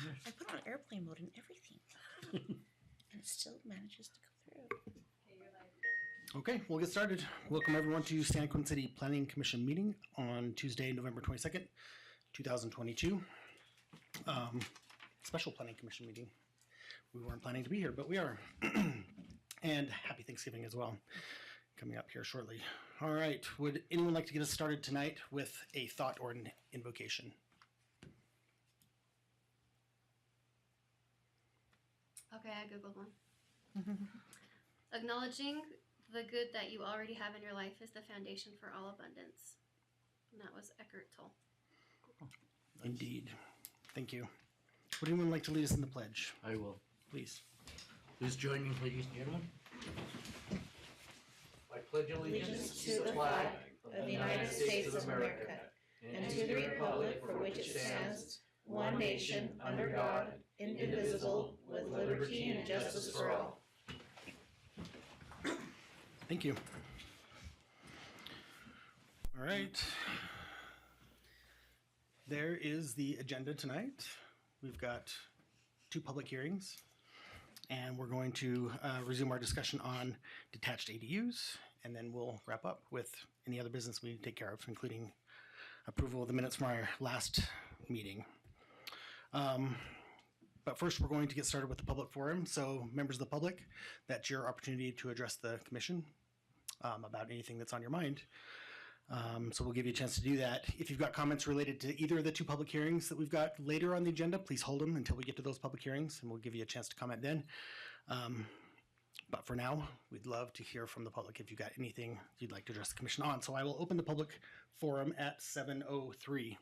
I put on airplane mode and everything. And it still manages to go through. Okay, we'll get started. Welcome everyone to Santaquin City Planning Commission meeting on Tuesday, November 22nd, 2022. Special Planning Commission meeting. We weren't planning to be here, but we are. And happy Thanksgiving as well, coming up here shortly. All right, would anyone like to get us started tonight with a thought or an invocation? Okay, I googled one. Acknowledging the good that you already have in your life is the foundation for all abundance. And that was Eckhart Tolle. Indeed. Thank you. Would anyone like to lead us in the pledge? I will. Please. Please join me, ladies and gentlemen. I pledge Allegiance to the flag of the United States of America and to the republic for which it stands, one nation, under God, indivisible, with liberty and justice for all. Thank you. All right. There is the agenda tonight. We've got 2 public hearings, and we're going to resume our discussion on detached ADUs, and then we'll wrap up with any other business we need to take care of, including approval of the minutes from our last meeting. But first, we're going to get started with the public forum. So members of the public, that's your opportunity to address the commission about anything that's on your mind. So we'll give you a chance to do that. If you've got comments related to either of the 2 public hearings that we've got later on the agenda, please hold them until we get to those public hearings, and we'll give you a chance to comment then. But for now, we'd love to hear from the public if you've got anything you'd like to address the commission on. So I will open the public forum at 7:03.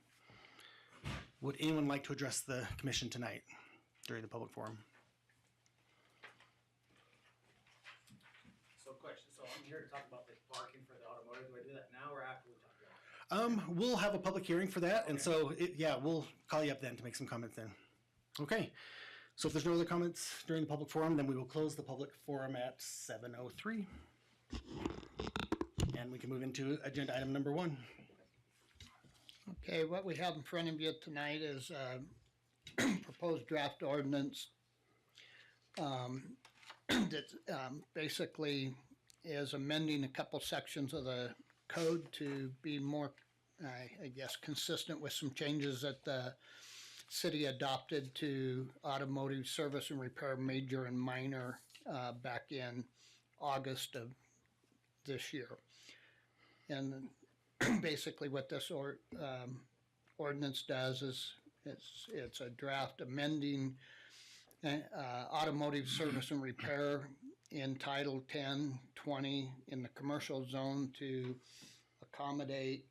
Would anyone like to address the commission tonight during the public forum? So question, so I'm here to talk about the parking for the automotive. Do I do that now or after we talk about it? We'll have a public hearing for that, and Okay. so, we'll call you up then to make some comments then. Okay, so if there's no other comments during the public forum, then we will close the public forum at 7:03. And we can move into agenda item number 1. Okay, what we have in front of you tonight is proposed draft ordinance that basically is amending a couple sections of the code to be more, I guess, consistent with some changes that the city adopted to automotive service and repair major and minor back in August of this year. And basically what this ordinance does is it's a draft amending automotive service and repair in Title 10, 20 in the commercial zone to accommodate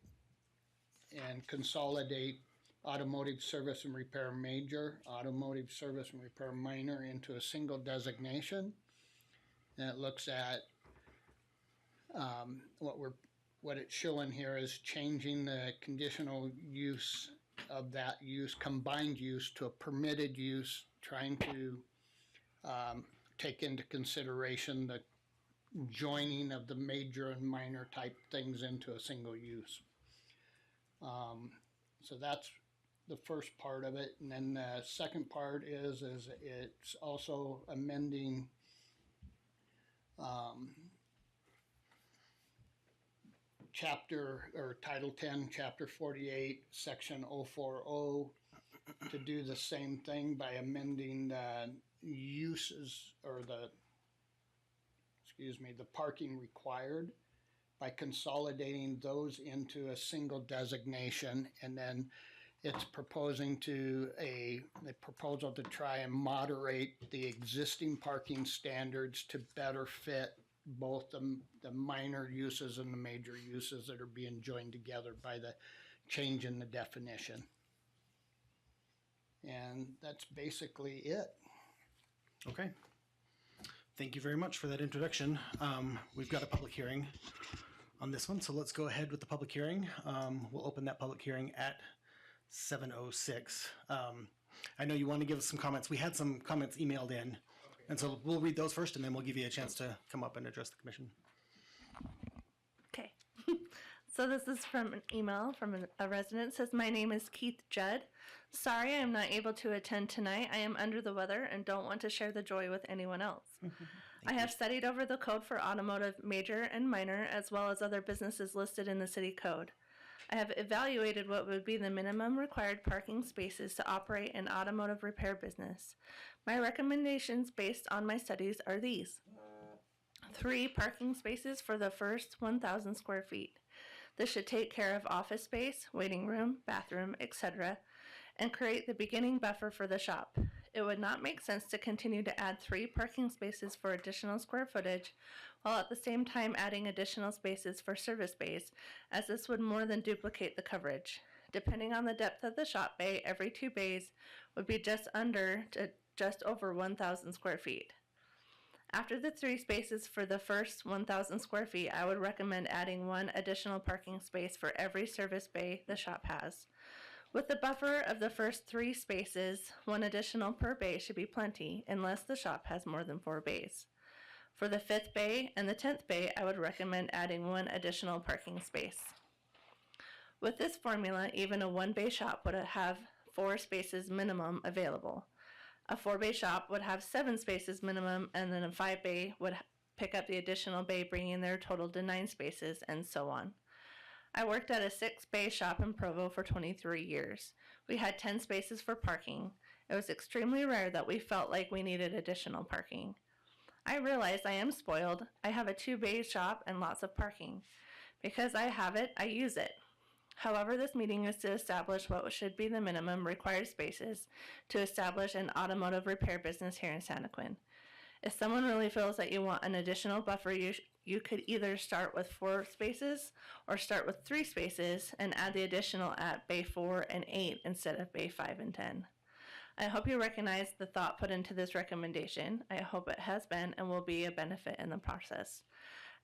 and consolidate automotive service and repair major, automotive service and repair minor into a single designation. And it looks at what it's showing here is changing the conditional use of that use, combined use, to a permitted use, trying to take into consideration the joining of the major and minor type things into a single use. So that's the first part of it, and then the second part is it's also amending chapter or Title 10, Chapter 48, Section 040 to do the same thing by amending the uses or the parking required by consolidating those into a single designation, and then it's proposing a proposal to try and moderate the existing parking standards to better fit both the minor uses and the major uses that are being joined together by the change in the definition. And that's basically it. Okay. Thank you very much for that introduction. We've got a public hearing on this one, so let's go ahead with the public hearing. We'll open that public hearing at 7:06. I know you want to give us some comments. We had some comments emailed in, and so we'll read those first, and then we'll give you a chance to come up and address the commission. Okay. So this is from an email from a resident. It says, my name is Keith Judd. Sorry I am not able to attend tonight. I am under the weather and don't want to share the joy with anyone else. I have studied over the code for automotive major and minor, as well as other businesses listed in the city code. I have evaluated what would be the minimum required parking spaces to operate an automotive repair business. My recommendations based on my studies are these. 3 parking spaces for the first 1,000 square feet. This should take care of office space, waiting room, bathroom, etc., and create the beginning buffer for the shop. It would not make sense to continue to add 3 parking spaces for additional square footage, while at the same time adding additional spaces for service bays, as this would more than duplicate the coverage. Depending on the depth of the shop bay, every 2 bays would be just under to just over 1,000 square feet. After the 3 spaces for the first 1,000 square feet, I would recommend adding 1 additional parking space for every service bay the shop has. With the buffer of the first 3 spaces, 1 additional per bay should be plenty, unless the shop has more than 4 bays. For the 5th bay and the 10th bay, I would recommend adding 1 additional parking space. With this formula, even a 1-bay shop would have 4 spaces minimum available. A 4-bay shop would have 7 spaces minimum, and then a 5-bay would pick up the additional bay, bringing their total to 9 spaces, and so on. I worked at a 6-bay shop in Provo for 23 years. We had 10 spaces for parking. It was extremely rare that we felt like we needed additional parking. I realize I am spoiled. I have a 2-bay shop and lots of parking. Because I have it, I use it. However, this meeting is to establish what should be the minimum required spaces to establish an automotive repair business here in Santaquin. If someone really feels that you want an additional buffer, you could either start with 4 spaces or start with 3 spaces and add the additional at bay 4 and 8 instead of bay 5 and 10. I hope you recognize the thought put into this recommendation. I hope it has been and will be a benefit in the process.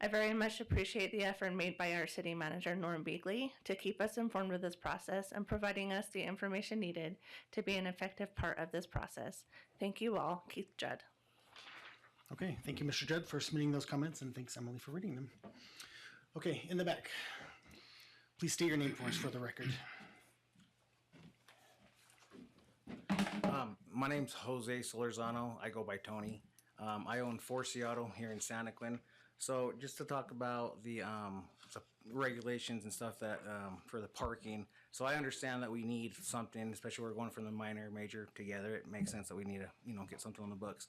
I very much appreciate the effort made by our city manager, Norm Beagley, to keep us informed of this process and providing us the information needed to be an effective part of this process. Thank you all. Keith Judd. Okay, thank you, Mr. Judd, for submitting those comments, and thanks, Emily, for reading them. Okay, in the back, please state your name for us for the record. My name's Jose Solorzano. I go by Tony. I own Forci Auto here in Santaquin. So just to talk about the regulations and stuff that for the parking. So I understand that we need something, especially we're going from the minor major together. It makes sense that we need to get something on the books.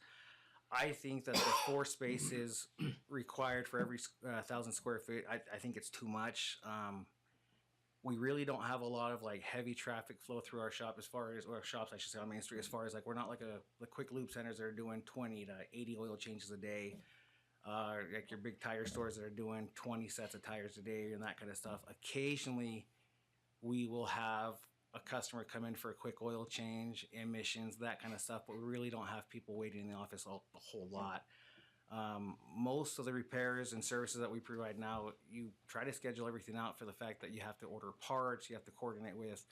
I think that the 4 spaces required for every 1,000 square feet, I think it's too much. We really don't have a lot of like heavy traffic flow through our shop or shops, I should say, on Main Street, as far as like we're not like the quick lube centers that are doing 20 to 80 oil changes a day. Like your big tire stores that are doing 20 sets of tires a day and that kind of stuff. Occasionally, we will have a customer come in for a quick oil change, emissions, that kind of stuff, but we really don't have people waiting in the office a whole lot. Most of the repairs and services that we provide now, you try to schedule everything out for the fact that you have to order parts, you have to coordinate with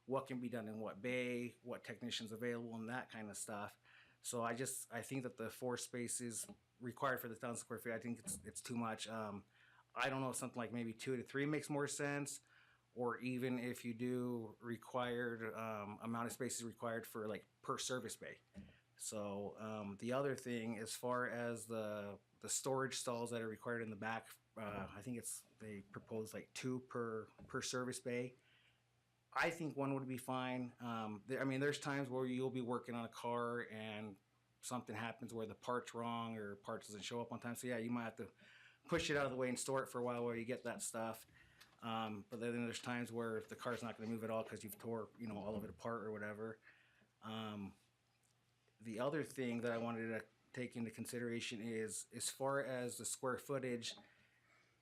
what can be done in what bay, what technicians available, and that kind of stuff. So I think that the 4 spaces required for the 1,000 square feet, I think it's too much. I don't know if something like maybe 2 to 3 makes more sense, or even if you do required amount of spaces required for like per service bay. So the other thing, as far as the storage stalls that are required in the back, I think they propose like 2 per service bay. I think 1 would be fine. There's times where you'll be working on a car and something happens where the part's wrong or parts doesn't show up on time. So yeah, you might have to push it out of the way and store it for a while while you get that stuff. But then there's times where the car's not going to move at all because you've tore all of it apart or whatever. The other thing that I wanted to take into consideration is, as far as the square footage,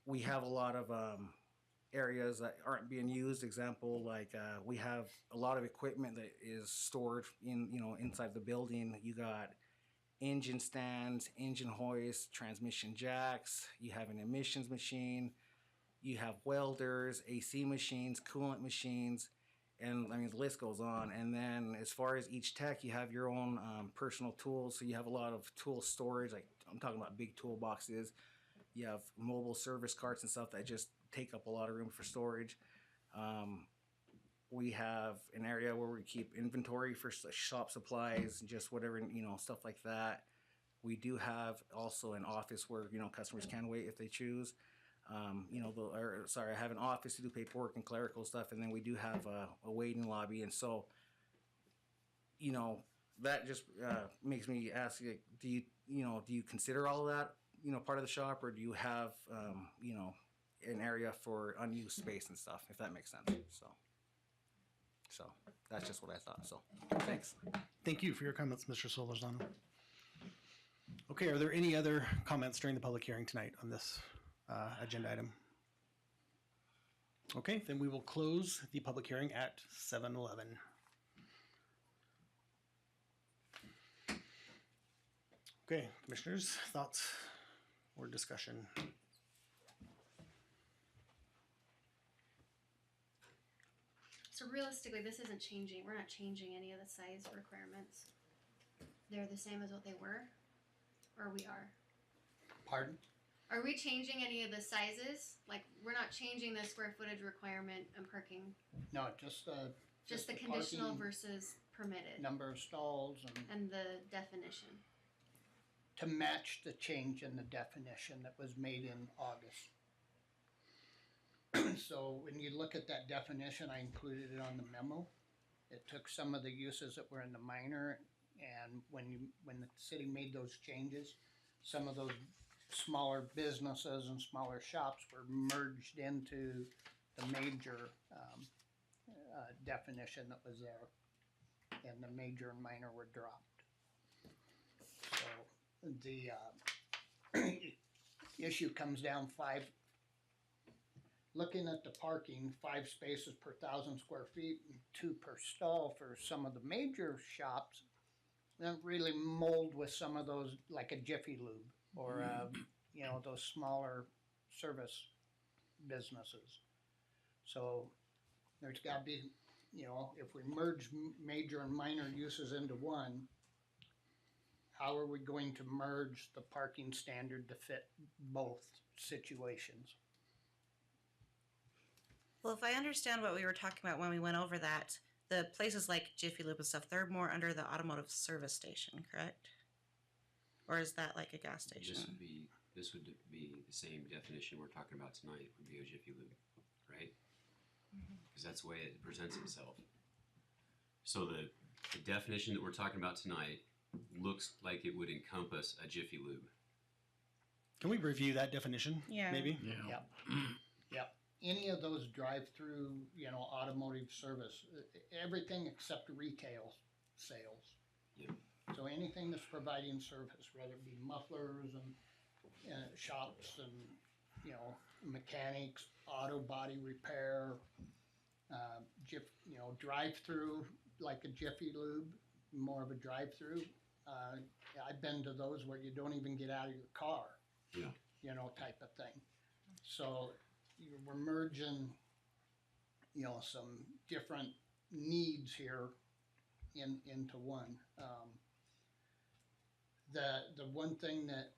we have a lot of areas that aren't being used. Example, like we have a lot of equipment that is stored inside the building. You got engine stands, engine hoists, transmission jacks. You have an emissions machine. You have welders, AC machines, coolant machines, and the list goes on. And then as far as each tech, you have your own personal tools. So you have a lot of tool storage, like I'm talking about big toolboxes. You have mobile service carts and stuff that just take up a lot of room for storage. We have an area where we keep inventory for shop supplies, just whatever, stuff like that. We do have also an office where, customers can wait if they choose. I have an office to do paperwork and clerical stuff, and then we do have a waiting lobby. And so, that just makes me ask, do you consider all of that, part of the shop, or do you have, an area for unused space and stuff, if that makes sense? So that's just what I thought. So thanks. Thank you for your comments, Mr. Solorzano. Okay, are there any other comments during the public hearing tonight on this agenda item? Okay, then we will close the public hearing at 7:11. Okay, commissioners, thoughts or discussion? So realistically, this isn't changing. We're not changing any of the size requirements. They're the same as what they were, or we are. Pardon? Are we changing any of the sizes? Like, we're not changing the square footage requirement and parking. No, just Just the the conditional parking, versus permitted, number of stalls, and and the definition. to match the change in the definition that was made in August. So when you look at that definition, I included it on the memo. It took some of the uses that were in the minor, and when the city made those changes, some of those smaller businesses and smaller shops were merged into the major definition that was there, and the major and minor were dropped. So the issue comes down looking at the parking, 5 spaces per 1,000 square feet and 2 per stall for some of the major shops, that really mold with some of those, like a Jiffy Lube or those smaller service businesses. So there's got to be, if we merge major and minor uses into one, how are we going to merge the parking standard to fit both situations? Well, if I understand what we were talking about when we went over that, the places like Jiffy Lube and stuff, they're more under the automotive service station, correct? Or is that like a gas station? This would be the same definition we're talking about tonight, would be a Jiffy Lube, right? Because that's the way it presents itself. So the definition that we're talking about tonight looks like it would encompass a Jiffy Lube. Can we review that definition? Yeah. Maybe? Yep. Yep. Any of those drive-through, automotive service, everything except retail sales. Yeah. So anything that's providing service, whether it be mufflers and shops and, mechanics, auto body repair, drive-through, like a Jiffy Lube, more of a drive-through. I've been to those where you don't even get out of your car. Yeah. Type of thing. So we're merging, some different needs here into one. The one thing that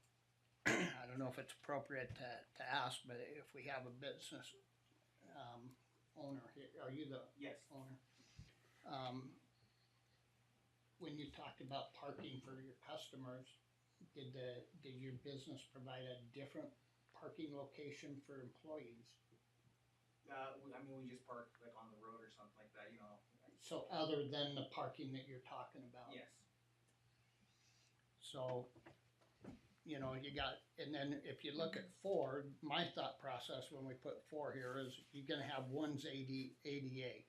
I don't know if it's appropriate to ask, but if we have a business owner here, are you the owner? When you talked about parking for your customers, did your business provide a different parking location for employees? We just park like on the road or something like that, So other than the parking that you're talking about? Yes. So, you got, and then if you look at 4, my thought process when we put 4 here is you're gonna have one's ADA.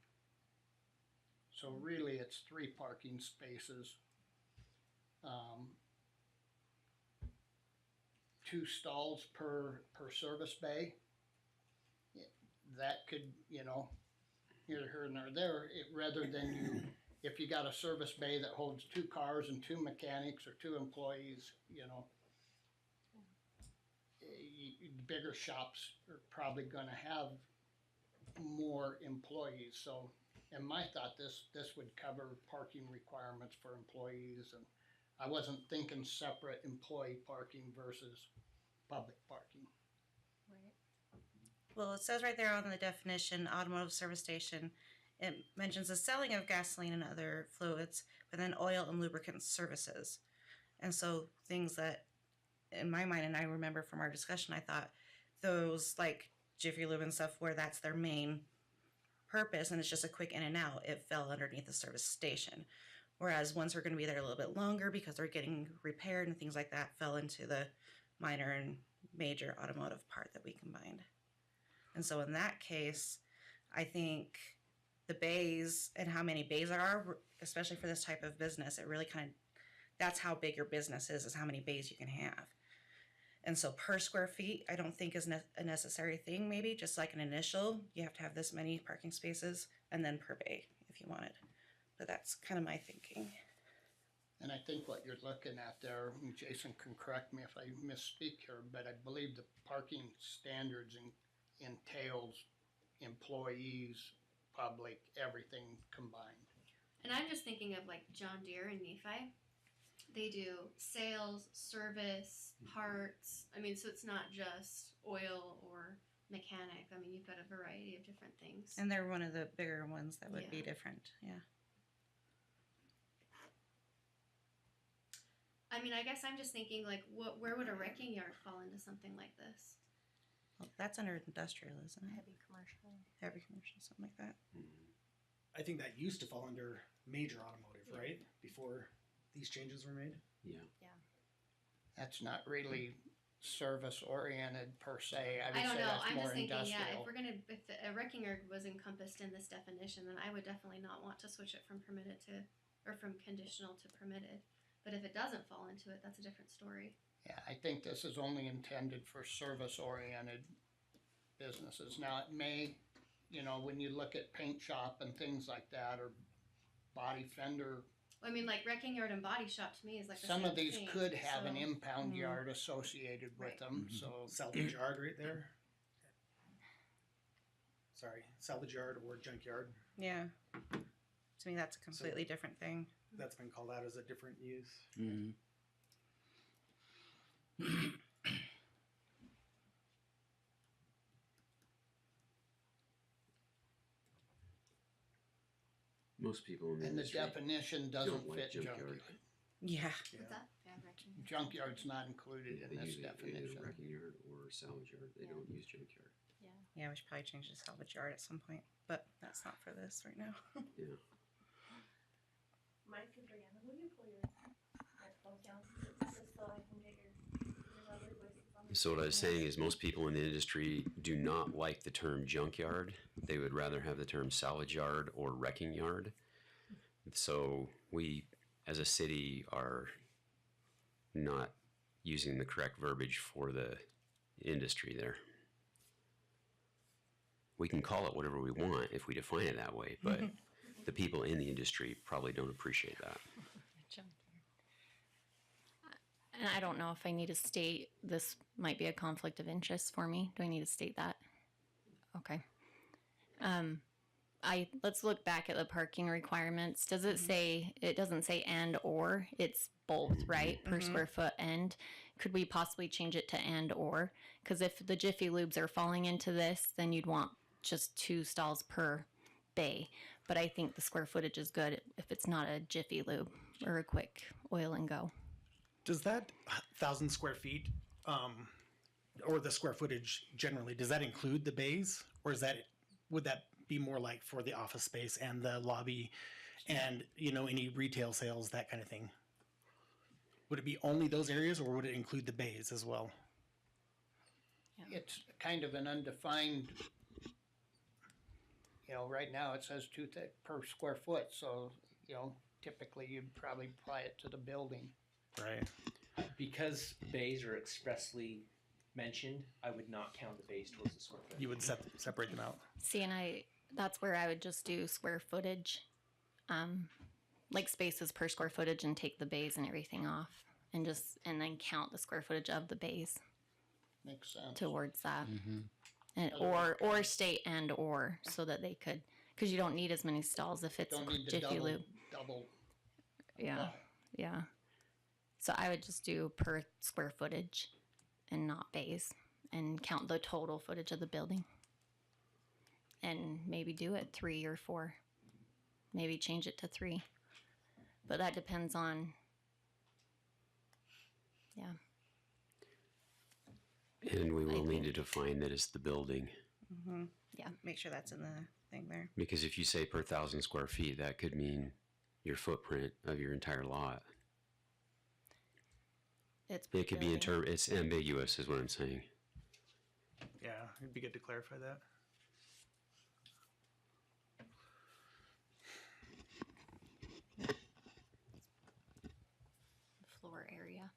So really it's 3 parking spaces. 2 stalls per service bay. That could, either here and there, rather than if you got a service bay that holds 2 cars and 2 mechanics or 2 employees, bigger shops are probably gonna have more employees. So, in my thought, this would cover parking requirements for employees, and I wasn't thinking separate employee parking versus public parking. Well, it says right there on the definition, automotive service station, it mentions the selling of gasoline and other fluids, but then oil and lubricant services. And so things that, in my mind, and I remember from our discussion, I thought those like Jiffy Lube and stuff where that's their main purpose and it's just a quick in and out, it fell underneath the service station. Whereas ones who are going to be there a little bit longer because they're getting repaired and things like that fell into the minor and major automotive part that we combined. And so in that case, I think the bays and how many bays there are, especially for this type of business, it really kind of, that's how big your business is how many bays you can have. And so per square feet, I don't think is a necessary thing. Maybe just like an initial, you have to have this many parking spaces, and then per bay if you wanted. But that's kind of my thinking. And I think what you're looking at there, and Jason can correct me if I misspeak here, but I believe the parking standards entails employees, public, everything combined. And I'm just thinking of like John Deere and Nephi. They do sales, service, parts. I mean, so it's not just oil or mechanic. I mean, you've got a variety of different things. And they're one of the bigger ones that would be Yeah. different. Yeah. I mean, I guess I'm just thinking like, where would a wrecking yard fall into something like this? Well, that's under industrial, isn't it? Heavy commercial. Heavy commercial, something like that. I think that used to fall under major automotive, right? Before these changes were made. Yeah. That's not really service oriented per se. I would I don't say know. that's I'm more just thinking, industrial. if a wrecking yard was encompassed in this definition, then I would definitely not want to switch it from permitted to, or from conditional to permitted. But if it doesn't fall into it, that's a different story. Yeah, I think this is only intended for service-oriented businesses. Now, it may, when you look at paint shop and things like that, or body fender, I mean, like wrecking yard and body shop to me is like the some same of these thing, could have an so- impound yard associated with Right. them, so. Salvage yard right there. Sorry, salvage yard or junkyard. Yeah. To me, that's a completely different thing. That's been called out as a different use. Mm-hmm. Most people in the And the industry definition doesn't don't like fit junkyard. junkyard. Yeah. What's that? Yeah, wrecking. Junkyard's not included in They this use it in a definition. wrecking yard or salvage yard. They don't use junkyard. Yeah, we should probably change to salvage yard at some point, but that's not for this right now. Yeah. Mike and Brianna, will you pull your headphones down just so I can get your lovely voices on the So what I was saying is most people in the industry do not like the term junkyard. They would rather have the term salvage yard or wrecking yard. So we, as a city, are not using the correct verbiage for the industry there. We can call it whatever we want if we define it that way, but the people in the industry probably don't appreciate that. And I don't know if I need to state, this might be a conflict of interest for me. Do I need to state that? Okay. Let's look back at the parking requirements. Does it say, it doesn't say and or, it's both, right? Per square foot and. Could we possibly change it to and or? Because if the Jiffy Lubes are falling into this, then you'd want just 2 stalls per bay. But I think the square footage is good if it's not a Jiffy Lube or a quick oil and go. Does that 1,000 square feet, or the square footage generally, does that include the bays, or would that be more like for the office space and the lobby, and any retail sales, that kind of thing? Would it be only those areas, or would it include the bays as well? It's kind of an undefined, right now it says per square foot, so, typically you'd probably apply it to the building. Right. Because bays are expressly mentioned, I would not count the bays towards the square footage. You would separate them out. See, and that's where I would just do square footage, like spaces per square footage, and take the bays and everything off, and then count the square footage of the bays Makes sense. towards that, and Otherwise- or state and or, so that they could, because you don't need as many stalls if it's Don't need the Jiffy Lube. double. Yeah, yeah. So I would just do per square footage, and not bays, and count the total footage of the building. and maybe do it 3 or 4. Maybe change it to 3. But that depends on, And we will I need to think- define that it's the building. Mm-hmm. Yeah. Make sure that's in the thing there. Because if you say per 1,000 square feet, that could mean your footprint of your entire lot. it's It could be building. it's ambiguous is what I'm saying. Yeah, it'd be good to clarify that. Floor area.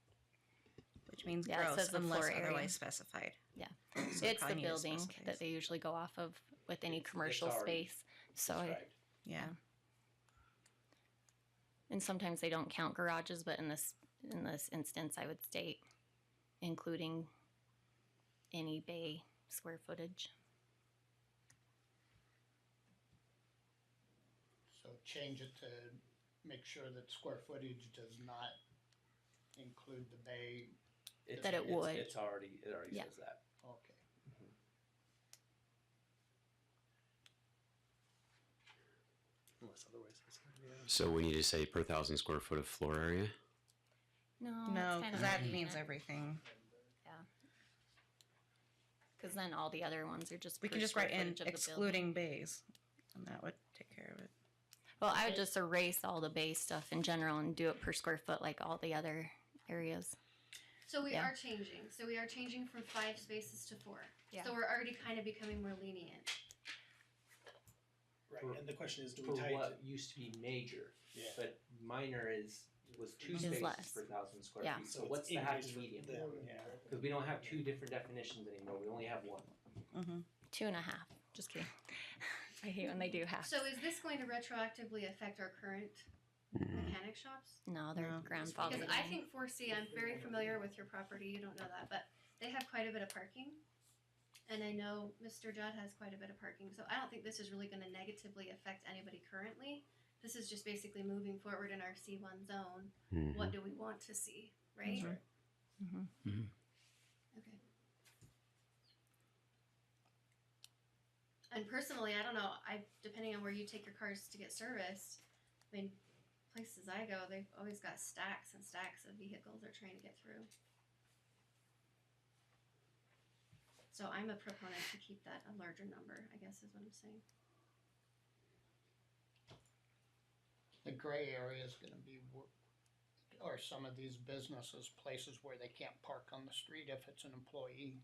Which means Yeah, it gross says the unless floor area. otherwise specified. Yeah. So It's the probably need to building specify. that they usually go off of with any commercial already space. So, Described. Yeah. and sometimes they don't count garages, but in this instance, I would state including any bay square footage. So change it to make sure that square footage does not include the bay. That it would. It already Yeah. says that. Okay. Unless otherwise specified. Yeah. So we need to say per 1,000 square foot of floor area. No, No, because that means means everything. Because then all the other ones are just We per can just square write in footage of the building. excluding bays, and that would take care of it. Well, I would just erase all the bay stuff in general and do it per square foot like all the other areas. So we Yeah. are changing. So we are changing from 5 spaces to 4. Yeah. So we're already kind of becoming more lenient. Right, For- and the question is, do For we tie it what used to be major, Yeah. but minor was 2 Is spaces less. per 1,000 square Yeah. feet. So it's what's the increased happy for medium? them, yeah. Because we don't have 2 different definitions anymore. We only have 1. Mm-hmm. 2.5. Just kidding. I hate when they do half. So is this going to retroactively affect our current mechanic shops? No, they're No. grandfathered. Because I in. think 4C, I'm very familiar with your property, you don't know that, but they have quite a bit of parking. And I know Mr. Judd has quite a bit of parking, so I don't think this is really gonna negatively affect anybody currently. This is just basically moving forward in our C1 zone. Mhm. What do we want to see, right? Mhm. Okay. And personally, I don't know, depending on where you take your cars to get serviced, I mean, places I go, they've always got stacks and stacks of vehicles they're trying to get through. So I'm a proponent to keep that a larger number, I guess is what I'm saying. The gray area is gonna be, or some of these businesses, places where they can't park on the street if it's an employee.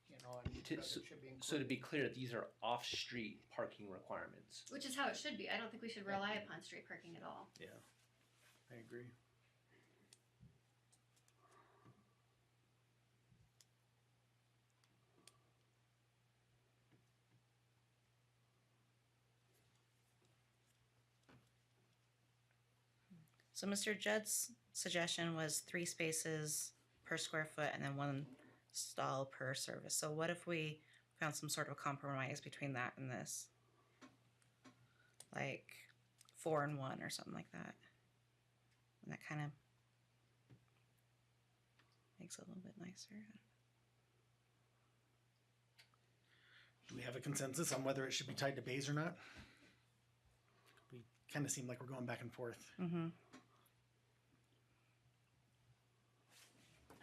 You know, and that So- should be So to included. be clear, these are off-street parking requirements. Which is how it should be. I don't think we should rely upon street parking at all. Yeah, I agree. So Mr. Judd's suggestion was 3 spaces per square foot and then 1 stall per service. So what if we found some sort of compromise between that and this? Like 4 and 1 or something like that. And that kind of makes it a little bit nicer. Do we have a consensus on whether it should be tied to bays or not? We kind of seem like we're going back and forth. Mm-hmm.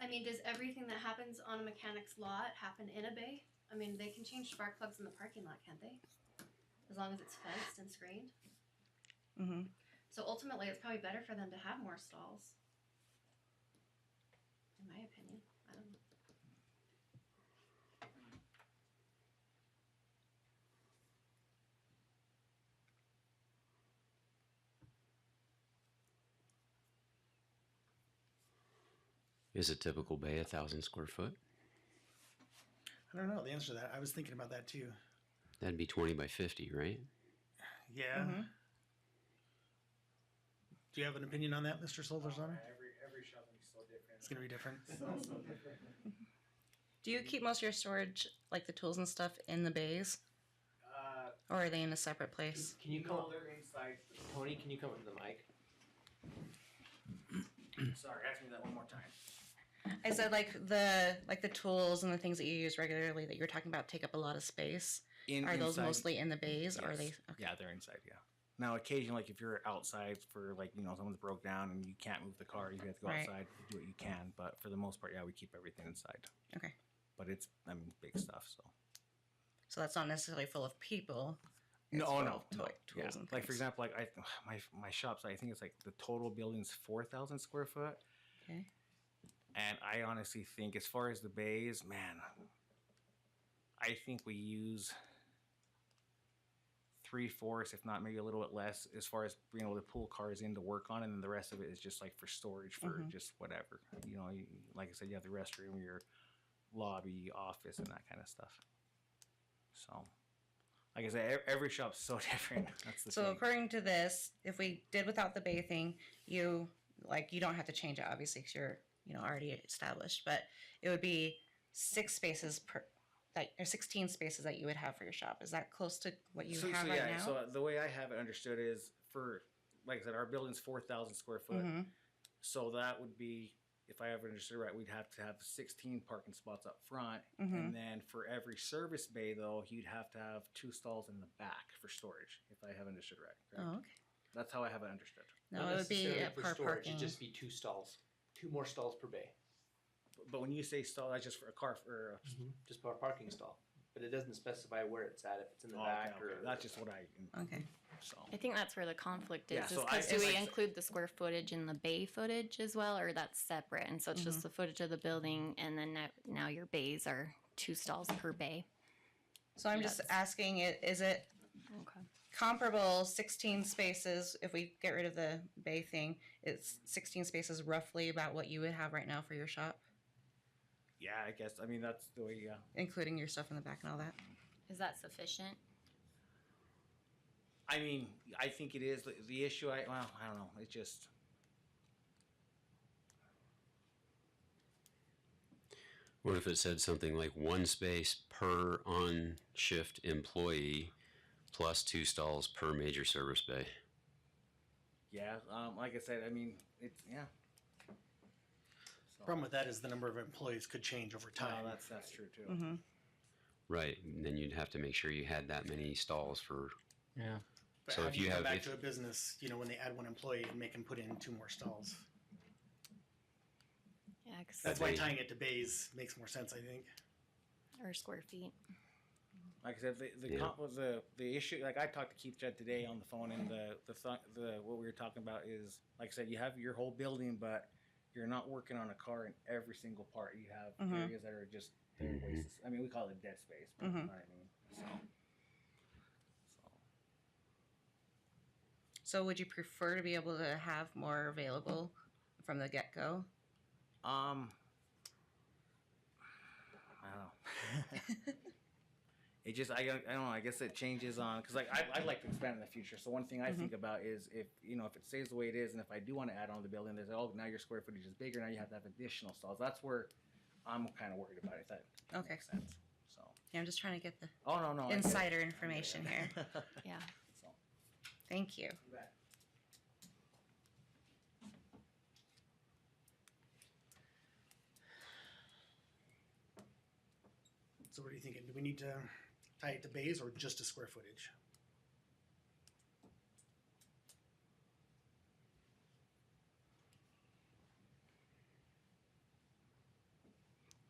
I mean, does everything that happens on a mechanic's lot happen in a bay? I mean, they can change spark plugs in the parking lot, can't they? As long as it's fenced and screened. Mm-hmm. So ultimately, it's probably better for them to have more stalls. In my opinion, I don't know. Is a typical bay 1,000 square foot? I don't know the answer to that. I was thinking about that too. That'd be 20 by 50, right? Yeah. Mm-hmm. Do you have an opinion on that, Mr. Solversano? Every shelving is so different. It's gonna be different. Do you keep most of your storage, like the tools and stuff, in the bays? Or are they in a separate place? Can you come? they're inside. Tony, can you come up to the mic? Sorry, ask me that one more time. I said like the tools and the things that you use regularly that you're talking about take up a lot of space. Are those inside. mostly in the bays or are they? Yes. Okay. Yeah, they're inside. Yeah. Now, occasionally, like if you're outside for like someone's broke down and you can't move the car, you have to go Right. outside do what you can. But for the most part, yeah, we keep everything inside. Okay. But it's big stuff. So So that's not necessarily full of people. It's no, full no, of no. tools Yeah. and Like for things. example, like my shop's, I think it's like the total building's 4,000 square foot. Okay. And I honestly think, as far as the bays, man, I think we use 3/4, if not maybe a little bit less, as far as being able to pull cars in to work on, and then the rest of it is just like for storage for just whatever. Like I said, you have the restroom, your lobby, office, and that kind of stuff. So, like I said, every shop's so different. That's the So thing. according to this, if we did without the bay thing, you don't have to change it obviously because you're already established, but it would be 6 spaces or 16 spaces that you would have for your shop. Is that close to what you have right now? So the way I have it understood is, for, like I said, our building's 4,000 square foot. Mm-hmm. So that would be, if I ever understood right, we'd have to have 16 parking spots up front. Mm-hmm. And then for every service bay, though, you'd have to have 2 stalls in the back for storage, if I have understood right. Correct? Oh, okay. That's how I have it understood. No, Not it would be necessarily for car storage, parking. It'd just be 2 stalls, 2 more stalls per bay. But when you say stall, that's just for a car, for Just for a parking stall. But it doesn't specify where it's at, if it's in the okay, back okay. or. That's just what I. Okay. So. I think that's where the conflict is. Yeah, Is so because I- do we like- include the square footage in the bay footage as well, or that's separate? And so it's just the footage of the building, and then now your bays are 2 stalls per bay. So I'm just asking, is it Okay. comparable 16 spaces if we get rid of the bay thing? It's 16 spaces roughly about what you would have right now for your shop, Yeah, I guess. I mean, that's the way. Yeah. including your stuff in the back and all that? Is that sufficient? I mean, I think it is. The issue, I don't know. It just. What if it said something like 1 space per on-shift employee plus 2 stalls per major service bay? Yeah, like I said, I mean, it's, yeah. So, Problem with that is the number of employees could change over time. that's true too. Mm-hmm. Right, and then you'd have to make sure you had that many stalls for. Yeah. But So how if do you you go have- back if- to a business, when they add 1 employee and make them put in 2 more stalls. Yeah, 'cause- That's why They- tying it to bays makes more sense, I think. or square feet. Like I said, the issue. Like I talked to Keith Judd today on the phone, and the what we were talking about is, like I said, you have your whole building, but you're not working on a car in every single part. You have areas that are just wastes. I mean, we call it dead space, but you know what I mean. So would you prefer to be able to have more available from the get-go? I don't know. It just, I don't know. I guess it changes on, because like I'd like to expand in the future. So one thing I think about is if if it stays the way it is, and if I do want to add on to the building, there's now your square footage is bigger. Now you have to have additional stalls. That's where I'm kind of worried about it. If that Okay. makes sense. So. Yeah, I'm just trying to get the Oh no. I get it. insider information here. Yeah. So. Thank you. You bet. So what are you thinking? Do we need to tie it to bays or just to square footage?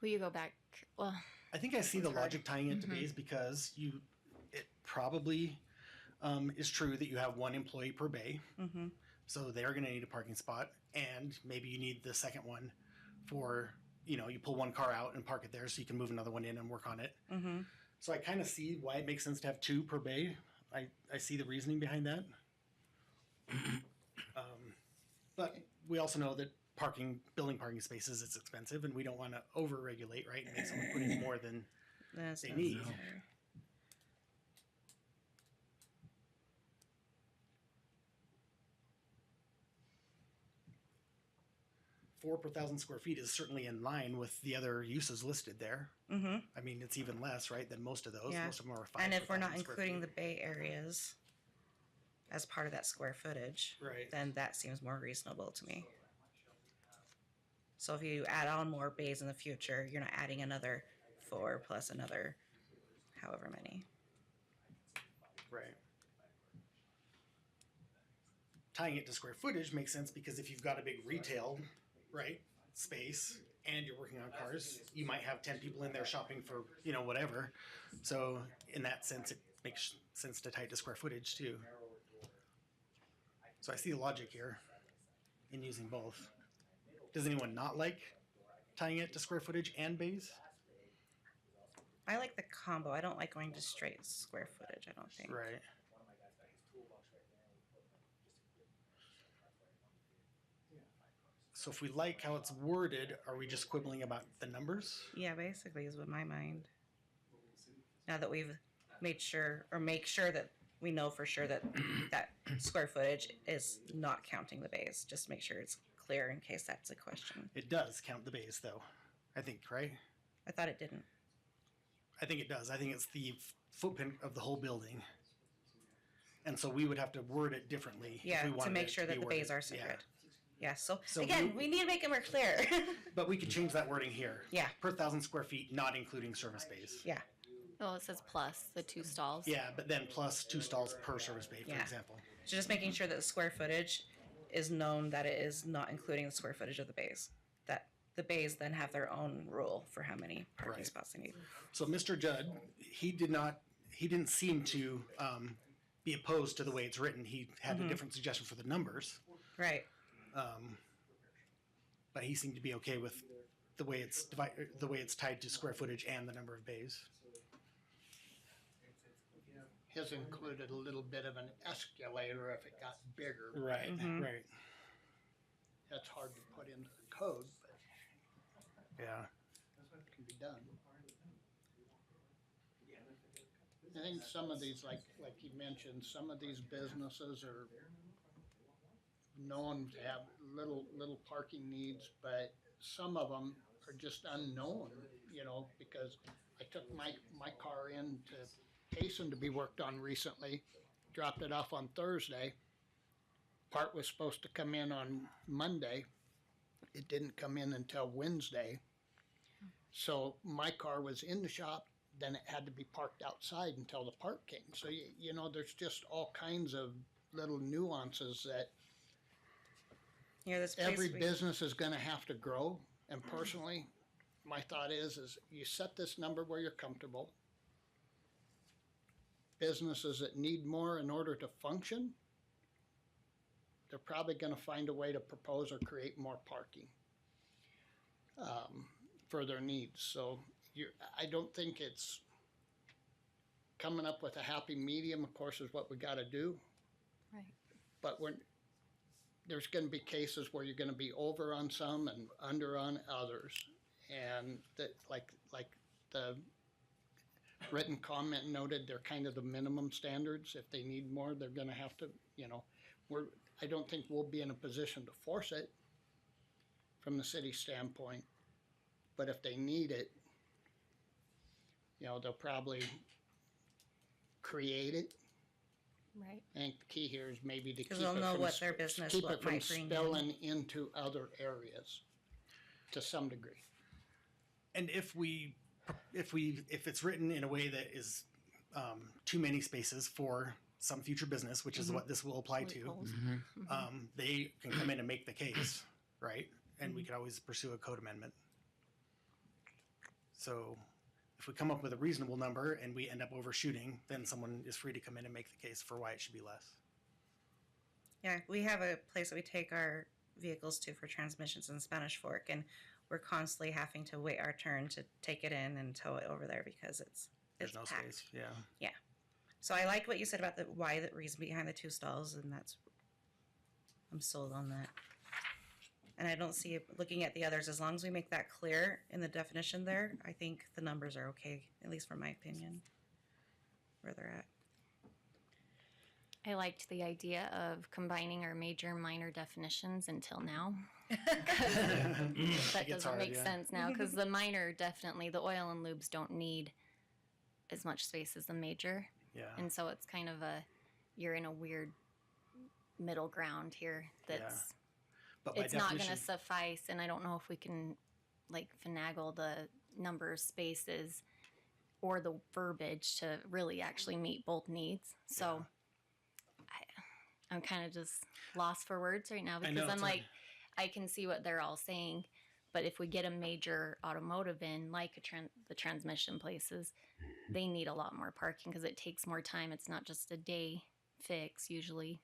Will you go back? Well, I think I see the That's hard. logic tying it to bays because it probably is true that you have 1 employee per bay. Mm-hmm. So they're going to need a parking spot, and maybe you need the second one for, you pull 1 car out and park it there so you can move another one in and work on it. Mm-hmm. So I kind of see why it makes sense to have 2 per bay. I see the reasoning behind that. But we also know that building parking spaces is expensive, and we don't want to over-regulate, right? And make someone put in more than That's they not need. fair. 4 per 1,000 square feet is certainly in line with the other uses listed there. Mm-hmm. I mean, it's even less, right, than most of those. Yeah. Most of them are 5 And per if we're not 1,000 square including the feet. bay areas as part of that square footage, Right. then that seems more reasonable to me. So if you add on more bays in the future, you're not adding another 4 plus another however many. Right. Tying it to square footage makes sense because if you've got a big retail, right, space and you're working on cars, you might have 10 people in there shopping for, whatever. So in that sense, it makes sense to tie it to square footage too. So I see the logic here in using both. Does anyone not like tying it to square footage and bays? I like the combo. I don't like going to straight square footage, I don't think. Right. So if we like how it's worded, are we just quibbling about the numbers? Yeah, basically is what my mind. Now that we've make sure that we know for sure that that square footage is not counting the bays. Just make sure it's clear in case that's a question. It does count the bays though, I think, right? I thought it didn't. I think it does. I think it's the footprint of the whole building. And so we would have to word it differently. if Yeah, we to wanted make it sure be that the worded. bays are Yeah. separate. Yeah. So So again, we need to make it more clear. But we could change that wording here. Yeah. Per 1,000 square feet, not including service bays. Yeah. Oh, it says plus the 2 stalls. Yeah, but then plus 2 stalls per service bay, for Yeah. example. So just making sure that the square footage is known that it is not including the square footage of the bays. That the bays then have their own rule for how many parking Right. spots they need. So Mr. Judd, he didn't seem to be opposed to the way it's written. He had a different suggestion for the numbers, Right. but he seemed to be okay with the way it's tied to square footage and the number of bays. His included a little bit of an escalator if it got bigger. Right, right. That's hard to put into the code, but Yeah. it can be done. I think some of these, like you mentioned, some of these businesses are known to have little parking needs, but some of them are just unknown, because I took my car in to Payson to be worked on recently, dropped it off on Thursday. Part was supposed to come in on Monday. It didn't come in until Wednesday. So my car was in the shop, then it had to be parked outside until the part came. So, there's just all kinds of little nuances that Yeah, this place every we- business is gonna have to grow. And personally, my thought is you set this number where you're comfortable. Businesses that need more in order to function, they're probably gonna find a way to propose or create more parking for their needs. So I don't think it's coming up with a happy medium, of course, is what we gotta do. Right. But there's gonna be cases where you're gonna be over on some and under on others. And that, like the written comment noted, they're kind of the minimum standards. If they need more, they're gonna have to, I don't think we'll be in a position to force it from the city standpoint. But if they need it, they'll probably create it. Right. I think the key here is maybe to keep Because it they'll know from what their business keep what it from might bring in. spilling into other areas to some degree. And if it's written in a way that is too many spaces for some future business, which is what this will apply to, Loopholes. they can come in and make the case, right? And we could always pursue a code amendment. So if we come up with a reasonable number and we end up overshooting, then someone is free to come in and make the case for why it should be less. Yeah, we have a place that we take our vehicles to for transmissions in Spanish Fork, and we're constantly having to wait our turn to take it in and tow it over there because it's There's no packed. space. Yeah. So I like what you said about the reason behind the 2 stalls, and I'm sold on that. And I don't see it, looking at the others, as long as we make that clear in the definition there, I think the numbers are okay, at least from my opinion, where they're at. I liked the idea of combining our major and minor definitions until now. That It gets doesn't hard, make yeah. sense now because the minor definitely, the oil and lubes don't need as much space as the major. Yeah. And so it's kind of you're in a weird middle ground here that's, But by it's not going to definition, suffice. And I don't know if we can like finagle the number of spaces or the verbiage to really actually meet both needs. So I'm kind of just lost for words right now because I'm like, I can see what they're all saying, but if we get a major automotive in, like the transmission places, they need a lot more parking because it takes more time. It's not just a day fix usually,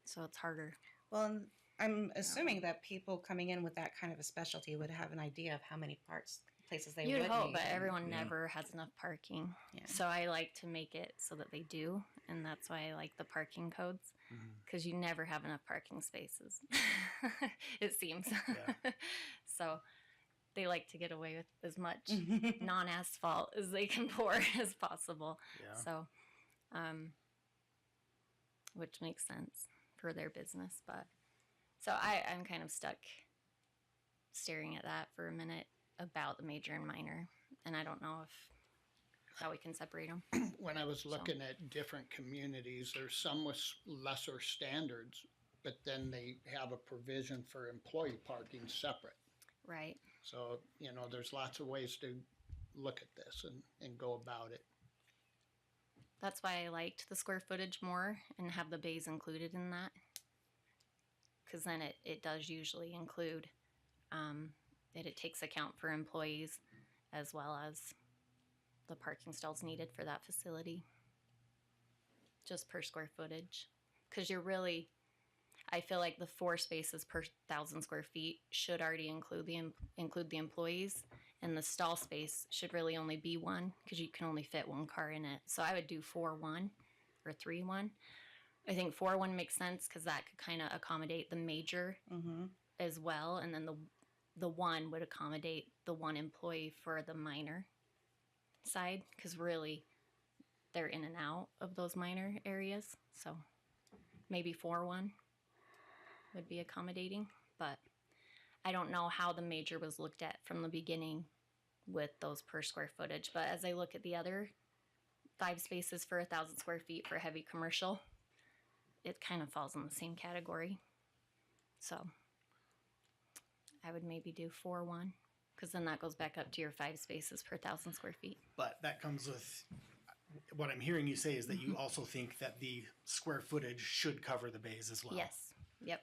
so it's harder. Well, and I'm assuming that people coming in with that kind of a specialty would have an idea of how many places they You'd would hope, need. but everyone never has enough parking. Yeah. So I like to make it so that they do, and that's why I like the parking codes, because you never have enough parking spaces. It seems. So they like to get away with as much non-asphalt as they can pour as possible. Yeah. So, which makes sense for their business, but so I'm kind of stuck staring at that for a minute about the major and minor, and I don't know how we can separate them. When I was looking at different communities, there's some with lesser standards, but then they have a provision for employee parking separate. Right. So, there's lots of ways to look at this and go about it. That's why I liked the square footage more and have the bays included in that. Because then it does usually include, it takes account for employees as well as the parking stalls needed for that facility. Just per square footage. Because I feel like the 4 spaces per 1,000 square feet should already include the employees, and the stall space should really only be 1 because you can only fit 1 car in it. So I would do 4-1 or 3-1. I think 4-1 makes sense because that could kind of accommodate the major as well, and then the 1 would accommodate the 1 employee for the minor side because really they're in and out of those minor areas. So maybe 4-1 would be accommodating, but I don't know how the major was looked at from the beginning with those per square footage. But as I look at the other 5 spaces for 1,000 square feet for heavy commercial, it kind of falls in the same category. So I would maybe do 4-1 because then that goes back up to your 5 spaces per 1,000 square feet. But that comes with what I'm hearing you say is that you also think that the square footage should cover the bays as well. Yes. Yep.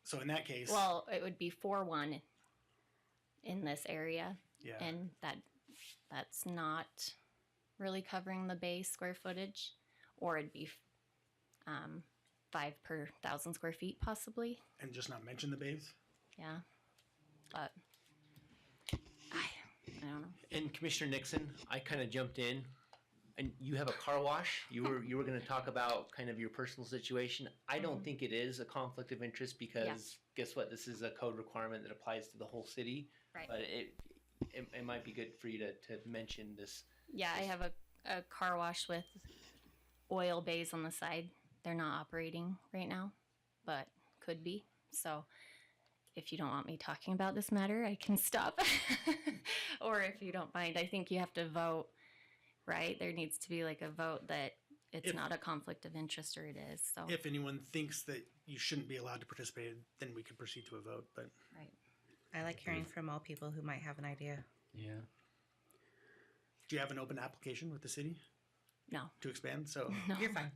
So in that case, Well, it would be 4-1 in this area, yeah, and that's not really covering the bay square footage, or it'd be 5 per 1,000 square feet possibly. and just not mention the bays. Yeah, but I don't know. And Commissioner Nixon, I kind of jumped in, and you have a car wash. You were going to talk about kind of your personal situation. I don't think it is a conflict of interest because guess what? This is a code requirement that applies to the whole city. Right. But it might be good for you to mention this. Yeah, I have a car wash with oil bays on the side. They're not operating right now, but could be. So if you don't want me talking about this matter, I can stop. Or if you don't mind, I think you have to vote, right? There needs to be like a vote that it's not a conflict of interest, or it is. So If anyone thinks that you shouldn't be allowed to participate, then we could proceed to a vote. But right. I like hearing from all people who might have an idea. Yeah. do you have an open application with the city No. to expand? So No. You're fine.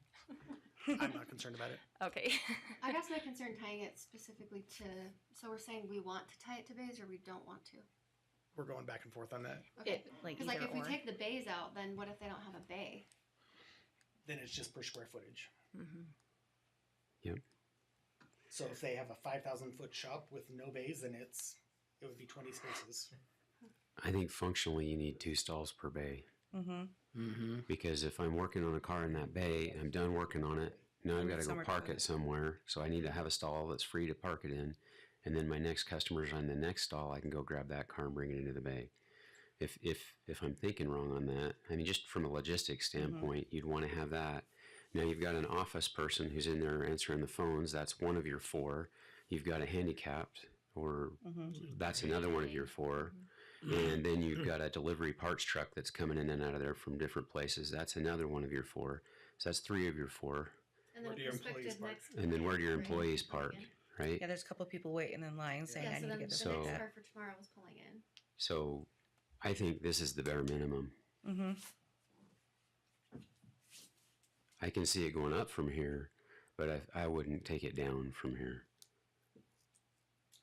I'm not concerned about it. Okay. I guess my concern tying it specifically to, so we're saying we want to tie it to bays or we don't want to? We're going back and forth on that. Okay. Like Because like either if we or. take the bays out, then what if they don't have a bay? Then it's just per square footage. Mhm. Yep. So if they have a 5,000 foot shop with no bays, then it would be 20 spaces. I think functionally you need 2 stalls per bay. Because if I'm working on a car in that bay, I'm done working on it. Now I've got to go Somewhere park to it somewhere. So I need to have a stall that's free to park it in. And then my next customer's on the next stall. I can go grab that car and bring it into the bay. If I'm thinking wrong on that, I mean, just from a logistics standpoint, you'd want to have that. Now you've got an office person who's in there answering the phones. That's one of your 4. You've got a handicapped, or that's another one of your 4. And then you've got a delivery parts truck that's coming in and out of there from different places. That's another one of your 4. So that's 3 of your 4. And then Where do your employees perspective park? next. And then where do your employees park, right? Yeah, there's a couple people waiting in line saying Yeah, I so need to then get the this So- next like that. car for tomorrow was pulling in. So I think this is the bare minimum. Mm-hmm. I can see it going up from here, but I wouldn't take it down from here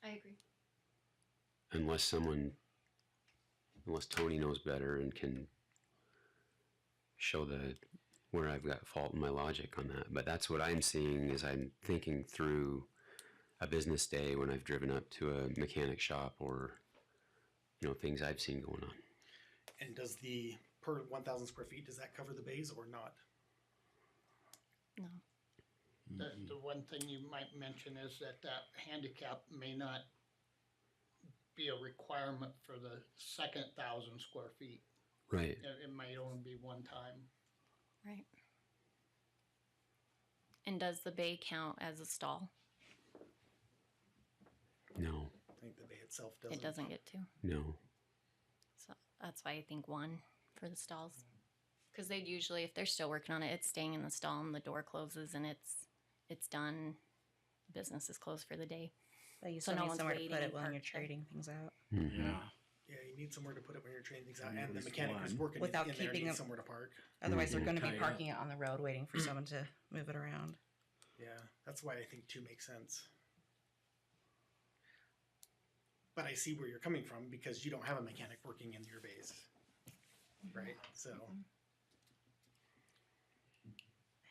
I agree. unless Tony knows better and can show where I've got fault in my logic on that. But that's what I'm seeing as I'm thinking through a business day when I've driven up to a mechanic shop or, things I've seen going on. And does the per 1,000 square feet, does that cover the bays or not? No. The one thing you might mention is that handicap may not be a requirement for the second 1,000 square feet. Right. It might only be one time. Right. And does the bay count as a stall? No. I think the bay itself doesn't. It doesn't get to. No. So that's why I think one for the stalls. Because they'd usually, if they're still working on it, it's staying in the stall and the door closes and it's done. Business is closed for the day. But you So still no need one's somewhere to waiting put it when parked you're there. trading things out. Mm-hmm. Yeah. Yeah, you need somewhere to put it when you're trading things out, At and the least mechanic who's one. working Without in there keeping needs them- somewhere to park. Otherwise, they're going to be Tied up. parking it on the road waiting for someone to move it around. Yeah, that's why I think 2 makes sense. But I see where you're coming from because you don't have a mechanic working in your bays, right? So I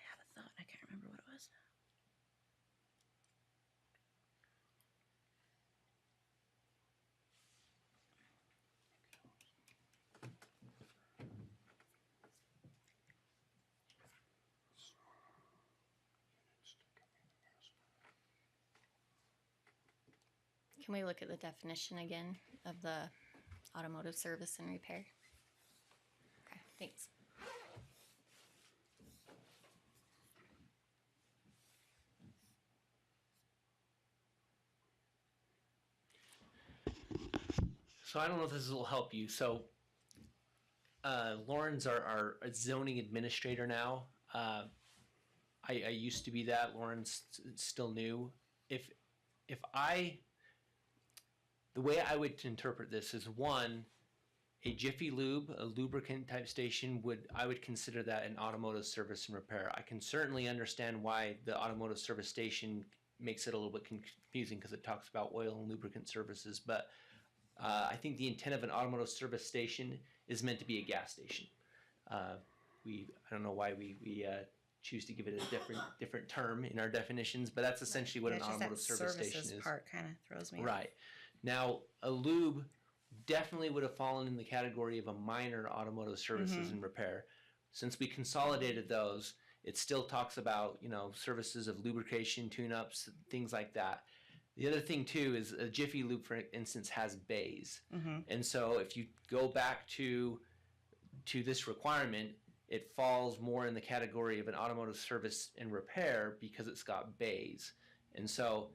had a thought. I can't remember what it was. Can we look at the definition again of the automotive service and repair? Okay, thanks. So I don't know if this will help you. So Lauren's our zoning administrator now. I used to be that. Lauren's still new. The way I would interpret this is one, a Jiffy Lube, a lubricant type station I would consider that an automotive service and repair. I can certainly understand why the automotive service station makes it a little bit confusing because it talks about oil and lubricant services, but I think the intent of an automotive service station is meant to be a gas station. I don't know why we choose to give it a different term in our definitions, but that's essentially what Yeah, an it's just automotive that service services station is. part kind of throws me off. Right. Now, a lube definitely would have fallen in the category of a minor automotive services and repair. Since we consolidated those, it still talks about, services of lubrication, tune-ups, things like that. The other thing too is a Jiffy Lube, for instance, has bays. And so if you go back to this requirement, it falls more in the category of an automotive service and repair because it's got bays. And so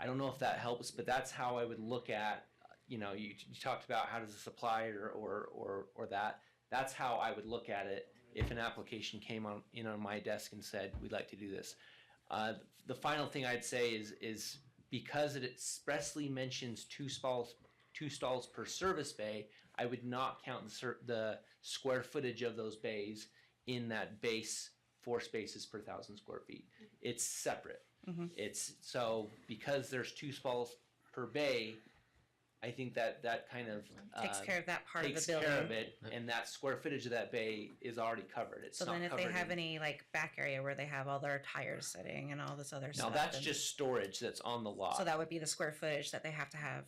I don't know if that helps, but that's how I would look at, you talked about how does this apply or that. That's how I would look at it if an application came on my desk and said, we'd like to do this. The final thing I'd say is because it expressly mentions two stalls per service bay, I would not count the square footage of those bays in that base 4 spaces per 1,000 square feet. It's separate. It's so because there's 2 stalls per bay, I think that kind of Takes care of that part of the takes building. care of it, and that square footage of that bay is already covered. It's So not then if they covered have in- any like back area where they have all their tires sitting and all this other now stuff. that's then- just storage that's on the lot. So that would be the square footage that they have to have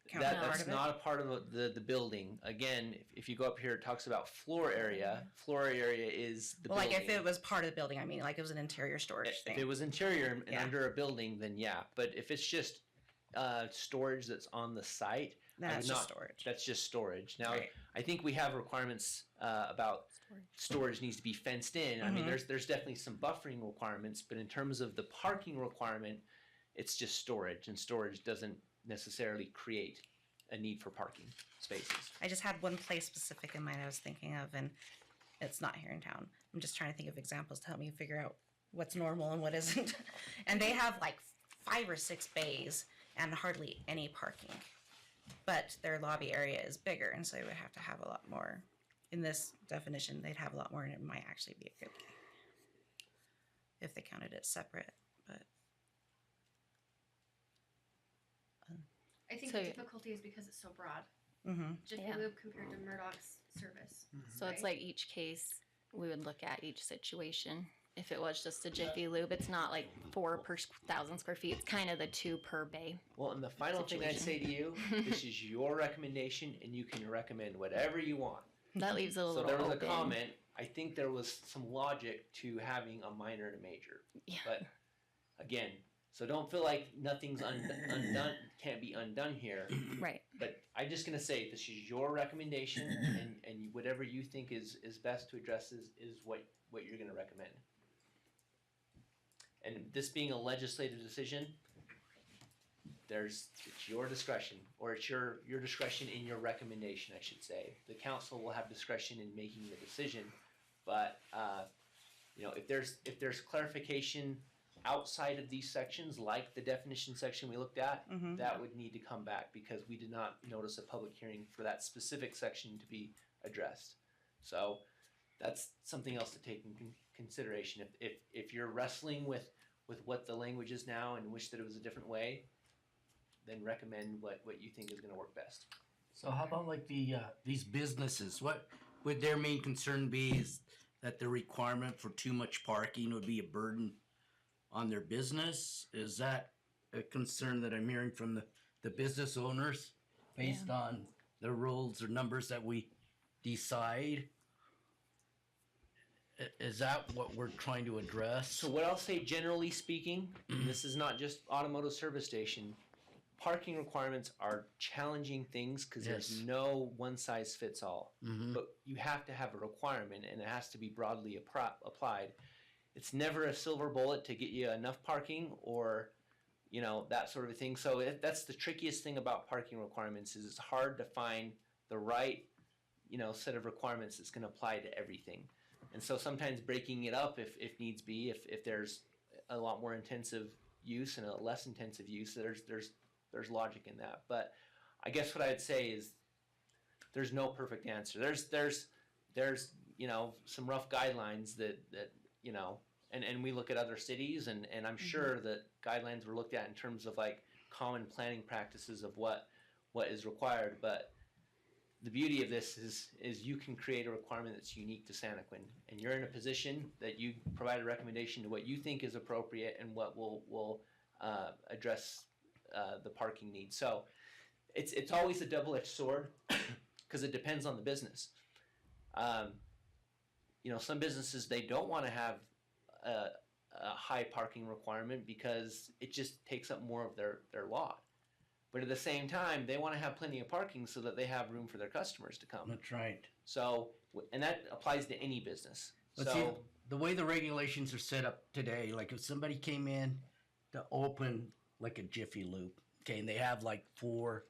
counted part That's of it? not a part of the building. Again, if you go up here, it talks about floor area. Floor area is the Well, like building. if it was part of the building, I mean, like it was an interior storage If thing. it was interior and Yeah. under a building, then yeah. But if it's just storage that's on the site, Then I that's would just not- storage. That's just storage. Now, Right. I think we have requirements about storage needs to be fenced in. I mean, there's definitely some buffering requirements, but in terms of the parking requirement, it's just storage, and storage doesn't necessarily create a need for parking spaces. I just had one place specific in mind I was thinking of, and it's not here in town. I'm just trying to think of examples to help me figure out what's normal and what isn't. And they have like 5 or 6 bays and hardly any parking. but their lobby area is bigger, and so they would have to have a lot more. In this definition, they'd have a lot more, and it might actually be okay if they counted it separate. But I think So- the difficulty is because it's so broad. Jiffy Yeah. Lube compared to Murdoch's service. So it's like each case, we would look at each situation. If it was just a Jiffy Lube, it's not like 4 per 1,000 square feet. It's kind of the 2 per bay. Well, and the final thing I'd say to you, this is your recommendation, and you can recommend whatever you want. That leaves it a So little there was open. a comment. I think there was some logic to having a minor and a major. Yeah. But again, so don't feel like nothing's undone, can't be undone here. Right. But I'm just gonna say this is your recommendation, and whatever you think is best to address is what you're gonna recommend. And this being a legislative decision, it's your discretion, or it's your discretion in your recommendation, I should say. The council will have discretion in making the decision, but if there's clarification outside of these sections, like the definition section we looked at, that would need to come back because we did not notice a public hearing for that specific section to be addressed. So that's something else to take in consideration. If you're wrestling with what the language is now and wish that it was a different way, then recommend what you think is going to work best. So how about like these businesses? What would their main concern be? Is that the requirement for too much parking would be a burden on their business? Is that a concern that I'm hearing from the business owners based on the rules or numbers that we decide? Is that what we're trying to address? So what I'll say, generally speaking, this is not just automotive service station. Parking requirements are challenging things because there's no one size fits all. But you have to have a requirement, and it has to be broadly applied. It's never a silver bullet to get you enough parking or, that sort of thing. So that's the trickiest thing about parking requirements is it's hard to find the right, set of requirements that's going to apply to everything. And so sometimes breaking it up if needs be, if there's a lot more intensive use and a less intensive use, there's logic in that. But I guess what I'd say is there's no perfect answer. There's some rough guidelines that and we look at other cities and I'm sure that guidelines were looked at in terms of like common planning practices of what is required. But the beauty of this is you can create a requirement that's unique to Santaquin, and you're in a position that you provide a recommendation to what you think is appropriate and what will address the parking needs. So it's always a double-edged sword because it depends on the business. Some businesses, they don't want to have a high parking requirement because it just takes up more of their lot. But at the same time, they want to have plenty of parking so that they have room for their customers to come. That's right. So, and that applies to any business. But see, the way the regulations are set up today, like if somebody came in to open like a Jiffy Lube, okay, and they have like 4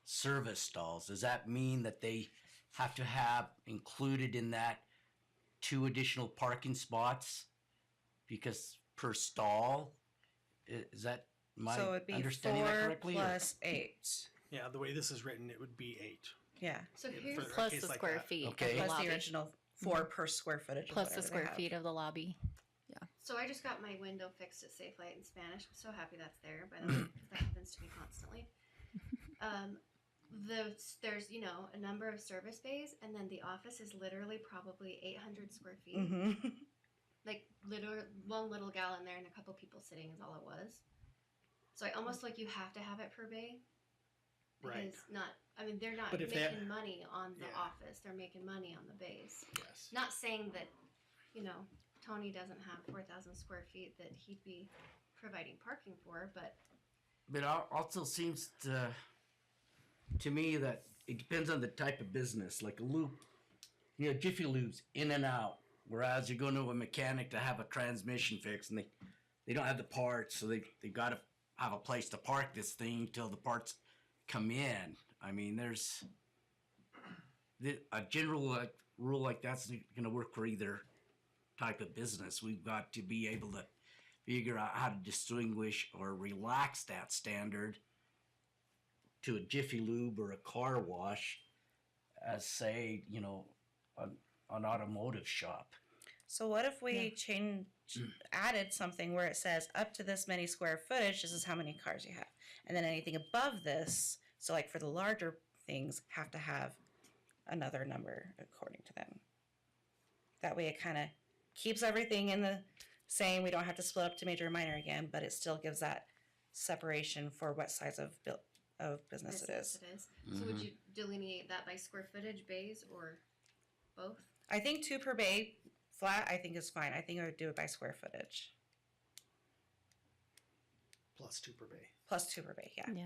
service stalls, does that mean that they have to have included in that 2 additional parking spots because per stall? Is that so it'd be understanding 4 that correctly? plus 8. Yeah, the way this is written, it would be 8. Yeah. So For here's a Plus case the like square that. feet. Okay. Of the Plus lobby. the original 4 per square footage. of Plus the whatever they square have. feet of the lobby. So I just got my window fixed at Safe Light in Spanish. I'm so happy that's there, by the way, because that happens to me constantly. There's a number of service bays, and then the office is literally probably 800 square feet. Like one little gal in there and a couple people sitting is all it was. So I almost like you have to have it per bay. Right. Because they're not But if making they- money on the Yeah. office. They're making money on the bays. Yes. Not saying that, Tony doesn't have 4,000 square feet that he'd be providing parking for, but But it also seems to me that it depends on the type of business. Like a lube, Jiffy Lube's in and out. Whereas you're going to a mechanic to have a transmission fixed, and they don't have the parts, so they got to have a place to park this thing until the parts come in. I mean, there's a general rule like that's going to work for either type of business. We've got to be able to figure out how to distinguish or relax that standard to a Jiffy Lube or a car wash as, say, an automotive shop. So what if we added something where it says up to this many square footage, this is how many cars you have. And then anything above this, so like for the larger things, have to have another number according to them. That way it kind of keeps everything in the same. We don't have to split up to major and minor again, but it still gives that separation for what size of business it is. So would you delineate that by square footage, bays, or both? I think 2 per bay flat, I think is fine. I think I would do it by square footage. Plus 2 per bay. Plus 2 per bay, yeah. Yeah.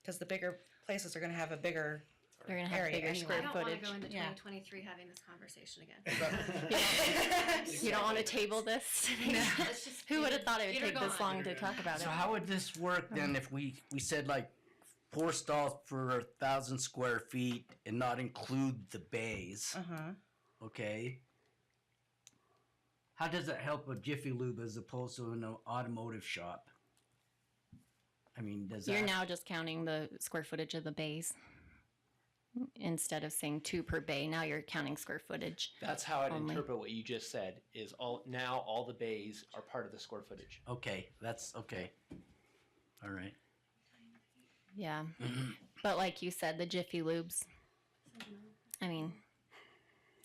Because the bigger places are going to have a bigger They're going to have area bigger anyway. I square don't want to footage. go into Yeah. 2023 having this conversation again. You don't want to table this? Let's just Who would have thought it would get her take this going. long to talk about it? So how would this work then if we said like 4 stalls per 1,000 square feet and not include the bays? Uh-huh. Okay. How does that help a Jiffy Lube as opposed to an automotive shop? I mean, does You're that... now just counting the square footage of the bays. Instead of saying 2 per bay, now you're counting square footage. That's how I'd Only. interpret what you just said. Is all the bays are part of the square footage. Okay, that's okay. All right. Yeah. But like you said, the Jiffy Lubes, I mean,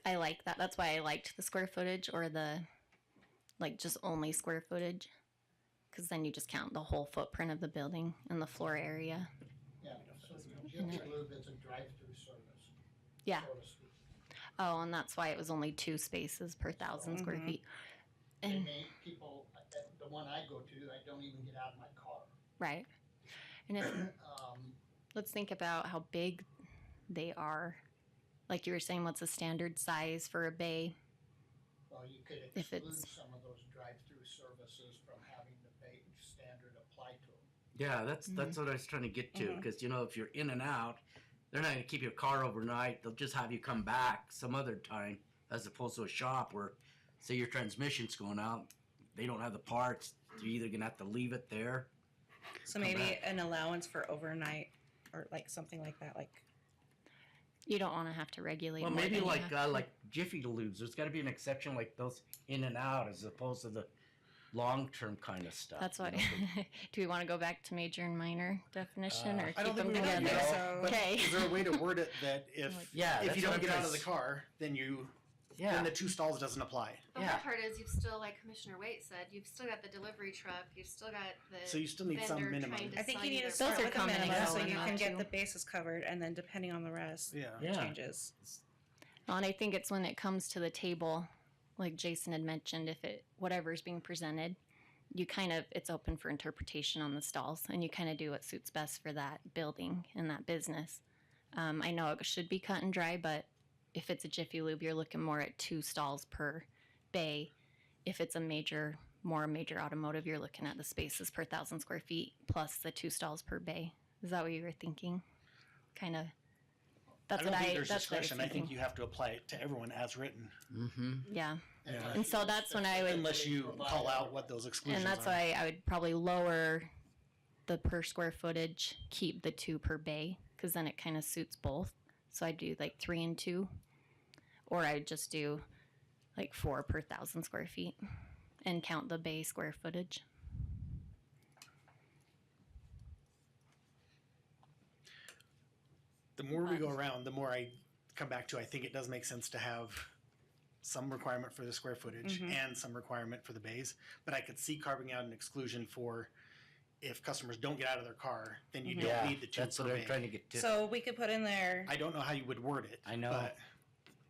I like that. That's why I liked the square footage or the, like, just only square footage. Because then you just count the whole footprint of the building and the floor area. Yeah, so Jiffy Lube is a drive-through service. Yeah. So to speak. Oh, and that's why it was only 2 spaces per 1,000 square feet. They And, may, people, the one I go to, I don't even get out of my car. right. And if, Um, let's think about how big they are. Like you were saying, what's a standard size for a bay? well, you could If exclude it's- some of those drive-through services from having the base standard apply to them. Yeah, that's what I was trying to get to. Because, if you're in and out, they're not going to keep your car overnight. They'll just have you come back some other time as opposed to a shop where, say, your transmission's going out. They don't have the parts. You're either going to have to leave it there. So maybe an allowance for overnight or like something like that. Like You don't want to have to regulate. Well, more maybe than you like have. like Jiffy Lubes. There's got to be an exception like those in and out as opposed to the long-term kind of stuff. That's why. you know? Do we want to go back to major and minor definition, or I don't keep them think we would. together? so. But Okay. is there a way to word it that if Yeah, if that's you what don't I'm get trying out of to the car, then Yeah. then the 2 stalls doesn't apply. The Yeah. hard part is you've still, like Commissioner Waite said, you've still got the delivery truck, you've still got the So you still need some vendor minimum. trying to I think sell you need their to start Those are with a common minimum so example, you not can get too. the bases covered, and then depending on the rest, Yeah. Yeah. changes. Well, and I think it's when it comes to the table, like Jason had mentioned, if whatever's being presented, you it's open for interpretation on the stalls, and you kind of do what suits best for that building and that business. I know it should be cut and dry, but if it's a Jiffy Lube, you're looking more at 2 stalls per bay. If it's more major automotive, you're looking at the spaces per 1,000 square feet plus the 2 stalls per bay. Is that what you were thinking? Kind of. That's I don't what think I. there's That's what I was discretion. I think thinking. you have to apply it to everyone as written, Mm-hmm. Yeah. Yeah. And so that's when I would. unless you call out what those exclusions And that's are. why I would probably lower the per square footage, keep the 2 per bay, because then it kind of suits both. So I'd do like 3 and 2, or I'd just do like 4 per 1,000 square feet and count the bay square footage. The more we go around, the more I come back to, I think it does make sense to have some requirement for the square footage and some requirement for the bays. But I could see carving out an exclusion for if customers don't get out of their car, then you don't need the 2 That's per what I'm bay. trying to get to. So we could put in there. I don't know how you would word it. I know. But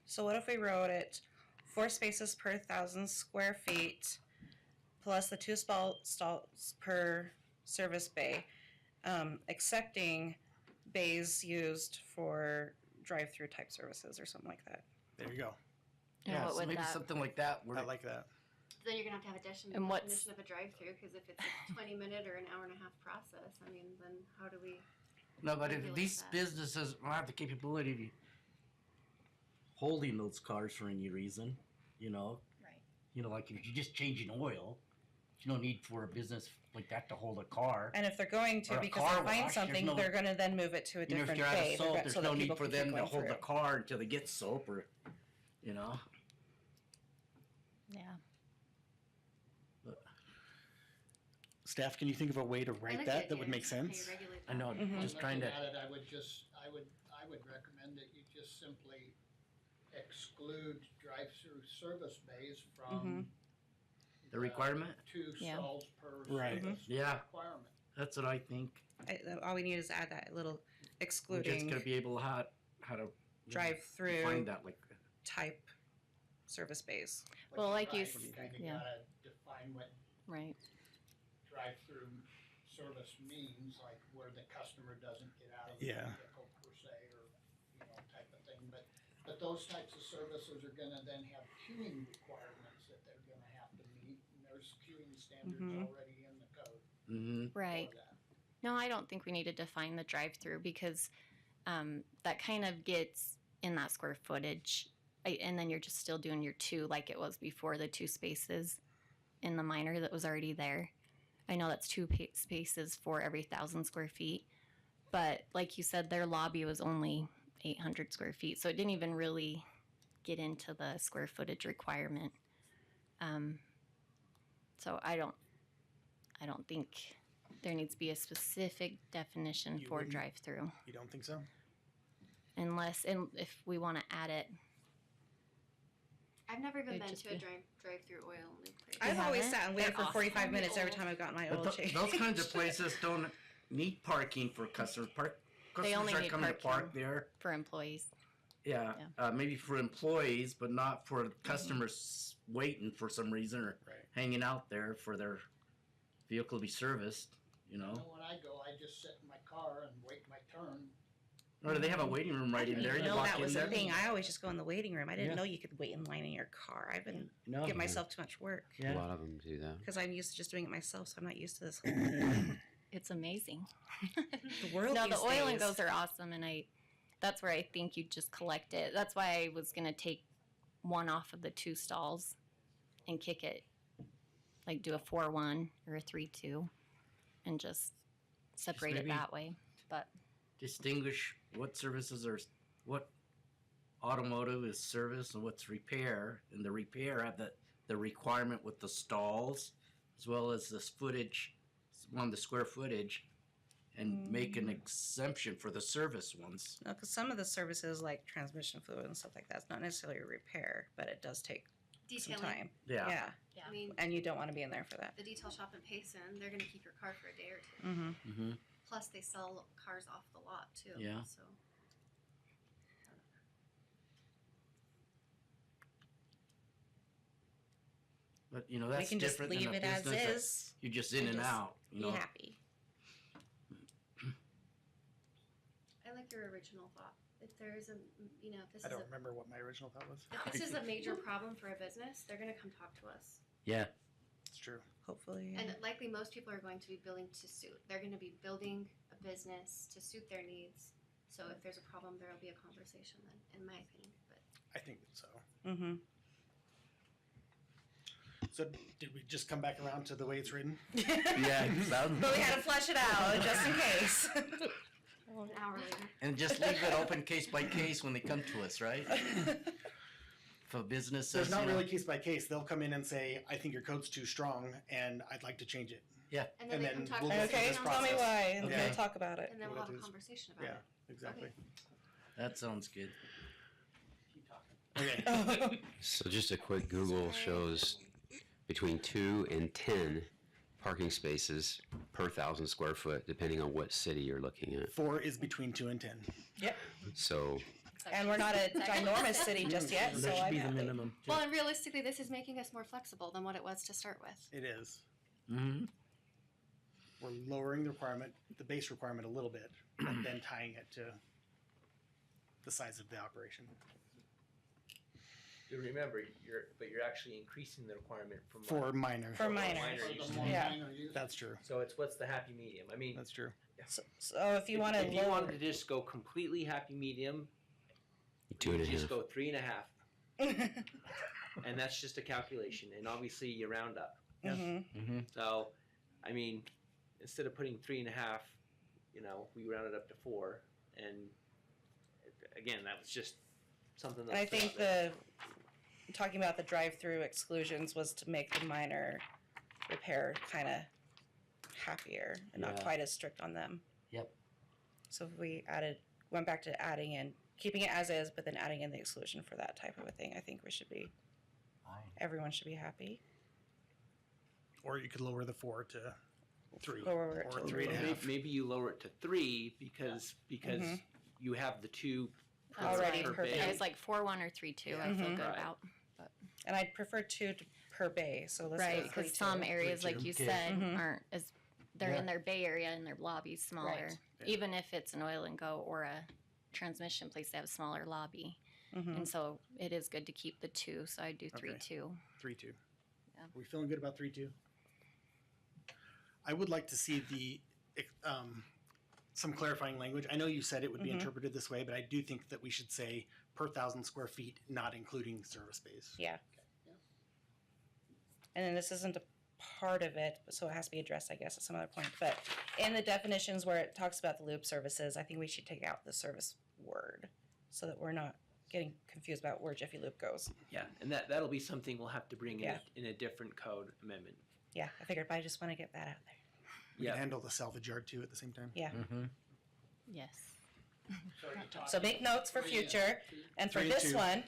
So what if we wrote it 4 spaces per 1,000 square feet, plus the 2 stalls per service bay, excepting bays used for drive-through type services or something like that. there you go. And Yeah, what so would maybe that? something like that. Where I like that. Then you're gonna have to have a And what's- definition of a drive-through, because if it's a 20-minute or an hour and a half process, I mean, then how do we? No, but if regulate these that. businesses don't have the capability of holding those cars for any reason, Right. like if you're just changing oil, you don't need for a business like that to hold a car. And if they're going Or to, a because car they find wash, something, there's no- they're going to then move it to a You know, if different you're out bay. of soap, there's so no that need people for can keep them to going hold the through. car until they get soap, or you know. Yeah. Staff, can you think of a way to I write like that the that would idea. make How you sense? regulate I know, Mhm. just trying to. Looking at it, I would recommend that you just simply exclude drive-through service bays from The requirement? 2 Yeah. stalls per Right. service Yeah. requirement. That's what I think. All we need is add that little We're just excluding gonna be able to how to drive-through find that like. type service bays. But Well, you're like you right, s- kinda yeah. gotta define what Right. drive-through service means, like where the customer doesn't get out of the Yeah. vehicle per se, or, type of thing. But those types of services are gonna then have queuing requirements that they're gonna have to meet, and there's queuing standards Mhm. already in the code Mm-hmm. Right. for that. No, I don't think we need to define the drive-through because that kind of gets in that square footage, and then you're just still doing your 2 like it was before, the 2 spaces in the minor that was already there. I know that's 2 spaces for every 1,000 square feet, but like you said, their lobby was only 800 square feet, so it didn't even really get into the square footage requirement. So I don't think there needs to be a specific definition You for wouldn't? drive-through, You don't think so? unless if we want to add it. I've never even It'd been just to a be- drive-through oil and lube place. I've always haven't? sat and waited They're for 45 awesome. minutes every time I've gotten my oil But changed. those kinds of places don't need parking for customers. Customers only are need coming to park parking. there. For employees. Yeah, maybe for employees, but not for customers waiting for some reason or Right. hanging out there for their vehicle to be serviced. You know, When I go, I just sit in my car and wait my turn. or do they have a waiting room right in there? You No, walk that in was there. the thing. I always just go in the waiting room. I didn't Yeah. know you could wait in line in your car. I've been No. giving myself too much work A Yeah. lot of them do that. because I'm used to just doing it myself, so I'm not used to this whole It's amazing. the world. No, the these oil and days. goes are awesome, and that's where I think you just collect it. That's why I was gonna take one off of the 2 stalls and kick it, like do a 4-1 or a 3-2, and just separate it maybe- that way. But Distinguish what services are what automotive is service and what's repair, and the repair have the requirement with the stalls as well as this footage on the square footage, and make an exemption for the service ones. No, because some of the services like transmission fluid and stuff like that's not necessarily a repair, but it does take some Detailing. time. Yeah. I mean, and you don't want to be in there for that. the detail shop in Payson, they're gonna keep your car for a day or 2. Mm-hmm. Mm-hmm. Plus, they sell cars off the lot too. Yeah. So But you know We that's can just different leave than it a as business that is. you're just in and and just out. You Be know. happy. I like your original thought. If there's a, if this I is don't remember what my original thought was. if this is a major problem for a business, they're gonna come talk to us. Yeah. It's true. Hopefully. And likely most people are going to be building to suit. They're going to be building a business to suit their needs. So if there's a problem, there will be a conversation then, in my opinion. But I think so. Mm-hmm. So did we just come back around to the way it's written? Yeah. But we had to flush it out just in case. an hour later, And just leave it open case by case when they come to us, right? If a business So says, it's not you know, really case by case. They'll come in and say, I think your code's too strong and I'd like to change it. and then And they then come talk we'll to go us. through Okay, this tell me process. why, and Okay. we'll talk about it. And then What we'll have it a is. conversation about Yeah, it. exactly. that sounds good. Okay. So just a quick Google shows between 2 and 10 parking spaces per 1,000 square foot, depending on what city you're looking at. 4 is between 2 and 10. So And we're not a ginormous city just yet, so That should I'm be the happy. minimum. Well, and realistically, this is making us more flexible than what it was to start with. It is. Mm-hmm. We're lowering the requirement, the base requirement a little bit, and then tying it to the size of the operation. Do remember, you're actually increasing the requirement For minor. For minor. For use. the more Yeah. minor use. That's true. So it's what's the happy medium? I mean, That's true. So if you want to if you wanted to just go completely happy medium, 2 and a you just half. go 3.5, and that's just a calculation. And obviously you round up. Mhm. Mm-hmm. So I mean, instead of putting 3.5, we rounded up to 4, and again, that was just something that. And I think talking about the drive-through exclusions was to make the minor repair kind of happier and not Yeah. quite as strict on them. Yep. So if we went back to adding in, keeping it as is, but then adding in the exclusion for that type of a thing, I think everyone should be happy. Or you could lower the 4 to 3. Lower it or to 3.5. Maybe you lower it to 3 because Mhm. you have the 2 Already per bay. Yeah, it's like 4-1 or 3-2. I feel Mhm. good Right. about. And I'd prefer 2 per bay. So let's Right, go because 3-2. some areas, 3-2. like you Okay. said, Mhm. aren't as they're in their bay area and their lobby's smaller. Right. Yeah. Even if it's an oil and go or a transmission place, they have a smaller lobby, Mhm. and so it is good to keep the 2. So I do 3-2. 3-2. Yeah. Are we feeling good about 3-2? I would like to see some clarifying language. I know you said it would be Mhm. interpreted this way, but I do think that we should say per 1,000 square feet, not including service bays. Yeah. And then this isn't a part of it, so it has to be addressed, I guess, at some other point. But in the definitions where it talks about the loop services, I think we should take out the service word so that we're not getting confused about where Jiffy Lube goes. Yeah, and that'll be something we'll have to bring Yeah. in a different code amendment. Yeah, I figured, but I just want to get that out there. We Yeah. can handle the salvage yard too at the same time. Yeah. Mm-hmm. Yes. So make notes for future, and for 3 and this 2. one,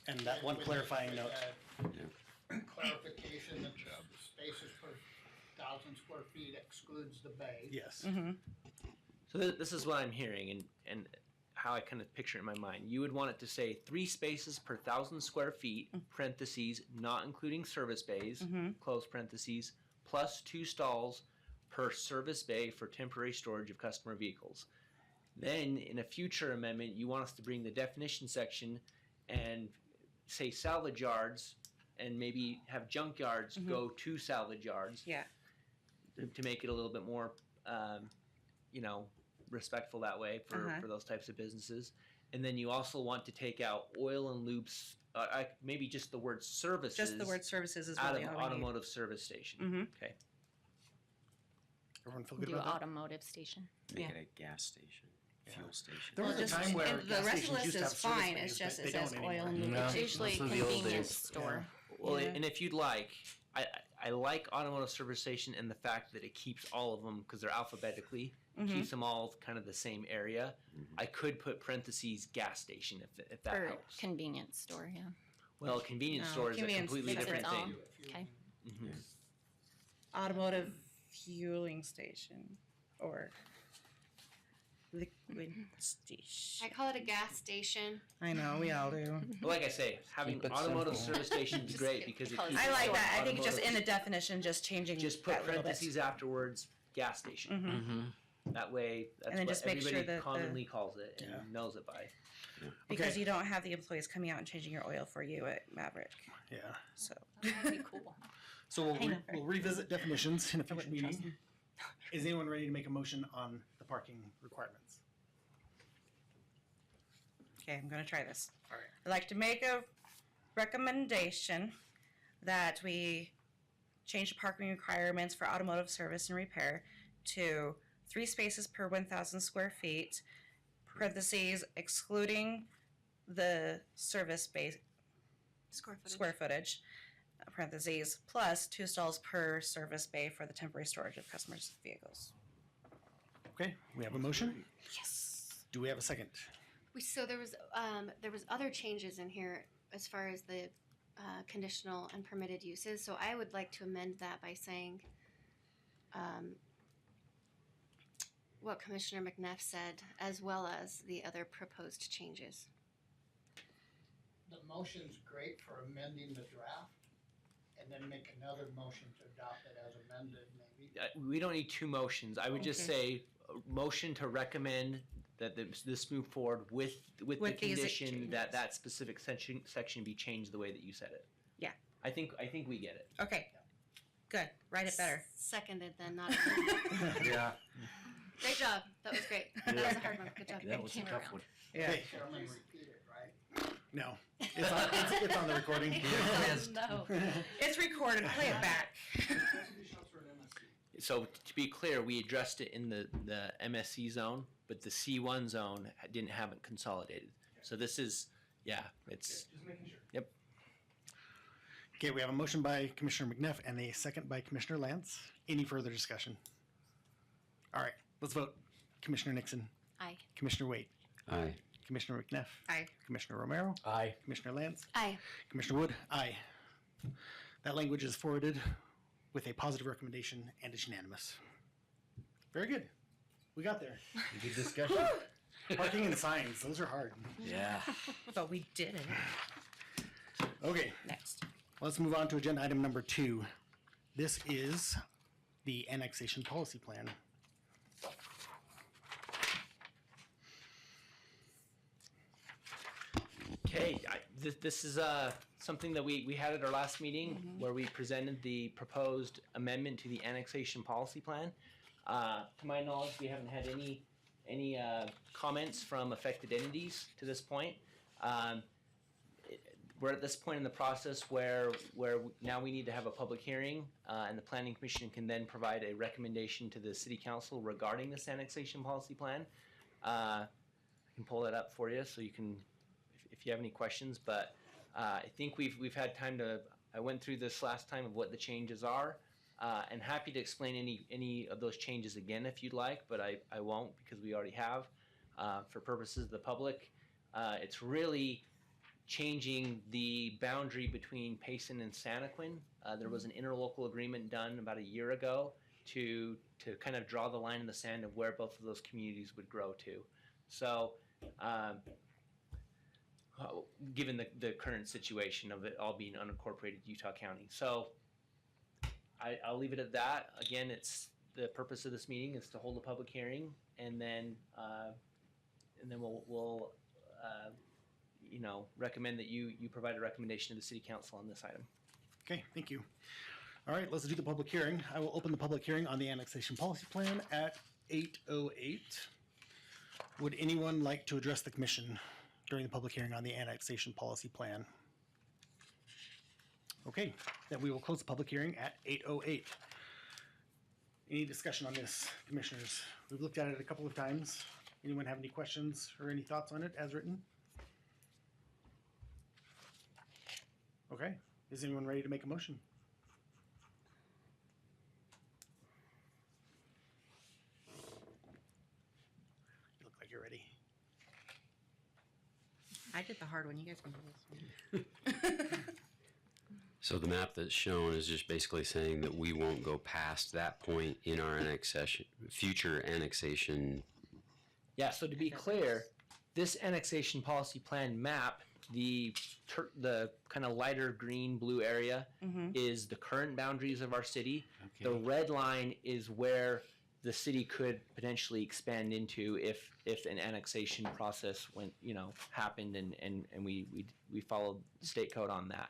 And that one clarifying note. Clarification that the spaces per 1,000 square feet excludes the bay. Yes. So this is what I'm hearing and how I kind of picture it in my mind. You would want it to say 3 spaces per 1,000 square feet, parentheses, not including service bays, close parentheses, plus 2 stalls per service bay for temporary storage of customer vehicles. Then in a future amendment, you want us to bring the definition section and say salvage yards and maybe have junk yards go to salvage yards. Yeah. To make it a little bit more, respectful that way for those types of businesses. And then you also want to take out oil and lubes, maybe just the word services. just the word services is out really of all we need. automotive service station. Mhm. Okay. Everyone feel good Do about that? automotive station. Make Yeah. it a gas station, fuel station. There was Well, a time where and the gas rest of stations the used list to have is service fine, bays, it's just but it they says don't oil anymore. and No. lubrication. It's usually a those are the old convenience days. store. Well, Yeah. and if you'd like, I like automotive service station and the fact that it keeps all of them because they're alphabetically, keeps them all kind of the same area. I could put parentheses gas station if that For helps. convenience store, yeah. Well, convenience No, store is a convenience completely That's different its thing. own. Okay. Automotive fueling station or liquid station. I call it a gas station. I know, we all do. But like I say, having Keep it automotive simple. service station is Just great kidding. because it Call it keeps I like all that. I think just in automotive- the definition, just changing just put that little bit. parentheses afterwards gas station. Mm-hmm. That way, that's And then what just make sure everybody that the- commonly calls it and Yeah. knows it by. Because Okay. you don't have the employees coming out and changing your oil for you at Maverick. Yeah. So That'd be cool. So we'll, I know. we'll revisit definitions in a future wouldn't trust meeting. Is anyone ready to make a motion on the parking requirements? okay, I'm gonna try this. All right. I'd like to make a recommendation that we change the parking requirements for automotive service and repair to 3 spaces per 1,000 square feet, parentheses, excluding the service space Square footage. parentheses, plus 2 stalls per service bay for the temporary storage of customers' vehicles. Okay, we have a motion. Yes. Do we have a second? So there was other changes in here as far as the conditional and permitted uses. So I would like to amend that by saying what Commissioner McNeff said, as well as the other proposed changes. The motion's great for amending the draft, and then make another motion to adopt it as amended, maybe. We don't need 2 motions. I would just say motion to recommend that this move forward with the With these condition changes. that specific section be changed the way that you said it. Yeah. I think we get it. Okay. Good. Write it better. Seconded then, not amended. Yeah. Great job. That was great. That was a hard one. Good job. That was a Came tough around. one. Yeah. Okay, Chairman, repeat it, right? no, it's on the recording. No. It's recorded. Play it back. so to be clear, we addressed it in the MSC zone, but the C1 zone didn't have it consolidated. So this is, it's. Just making sure. Yep. Okay, we have a motion by Commissioner McNeff and a second by Commissioner Lance. Any further discussion? All right, let's vote. Commissioner Nixon, Aye. Commissioner Wade, Aye. Commissioner McNeff, Aye. Commissioner Romero, Aye. Commissioner Lance, Aye. Commissioner Wood, aye. That language is forwarded with a positive recommendation and it's unanimous. Very good. We got there. Good discussion. Parking and signs, those are hard. Yeah. But we did it. Okay, Next. let's move on to agenda item number 2. This is the annexation policy plan. Okay, this is something that we had at our last meeting where we presented the proposed amendment to the annexation policy plan. To my knowledge, we haven't had any comments from affected entities to this point. We're at this point in the process where now we need to have a public hearing, and the Planning Commission can then provide a recommendation to the City Council regarding this annexation policy plan. I can pull that up for you so you can, if you have any questions, but I think we've had time to, I went through this last time of what the changes are, and happy to explain any of those changes again if you'd like, but I won't because we already have. For purposes of the public, it's really changing the boundary between Payson and Santaquin. There was an interlocal agreement done about a year ago to kind of draw the line in the sand of where both of those communities would grow to. So given the current situation of it all being unincorporated Utah County. So I'll leave it at that. Again, it's the purpose of this meeting is to hold a public hearing, and then we'll recommend that you provide a recommendation to the City Council on this item. Okay, thank you. All right, let's do the public hearing. I will open the public hearing on the annexation policy plan at 8:08. Would anyone like to address the commission during the public hearing on the annexation policy plan? Okay, then we will close the public hearing at 8:08. Any discussion on this, commissioners? We've looked at it a couple of times. Anyone have any questions or any thoughts on it as written? Okay, is anyone ready to make a motion? You look like you're ready. I did the hard one. You guys can do this one. So the map that's shown is just basically saying that we won't go past that point in our future annexation. Yeah, so to be clear, this annexation policy plan map, the kind of lighter green blue area is the current boundaries of our city. Okay. The red line is where the city could potentially expand into if an annexation process happened and we followed state code on that.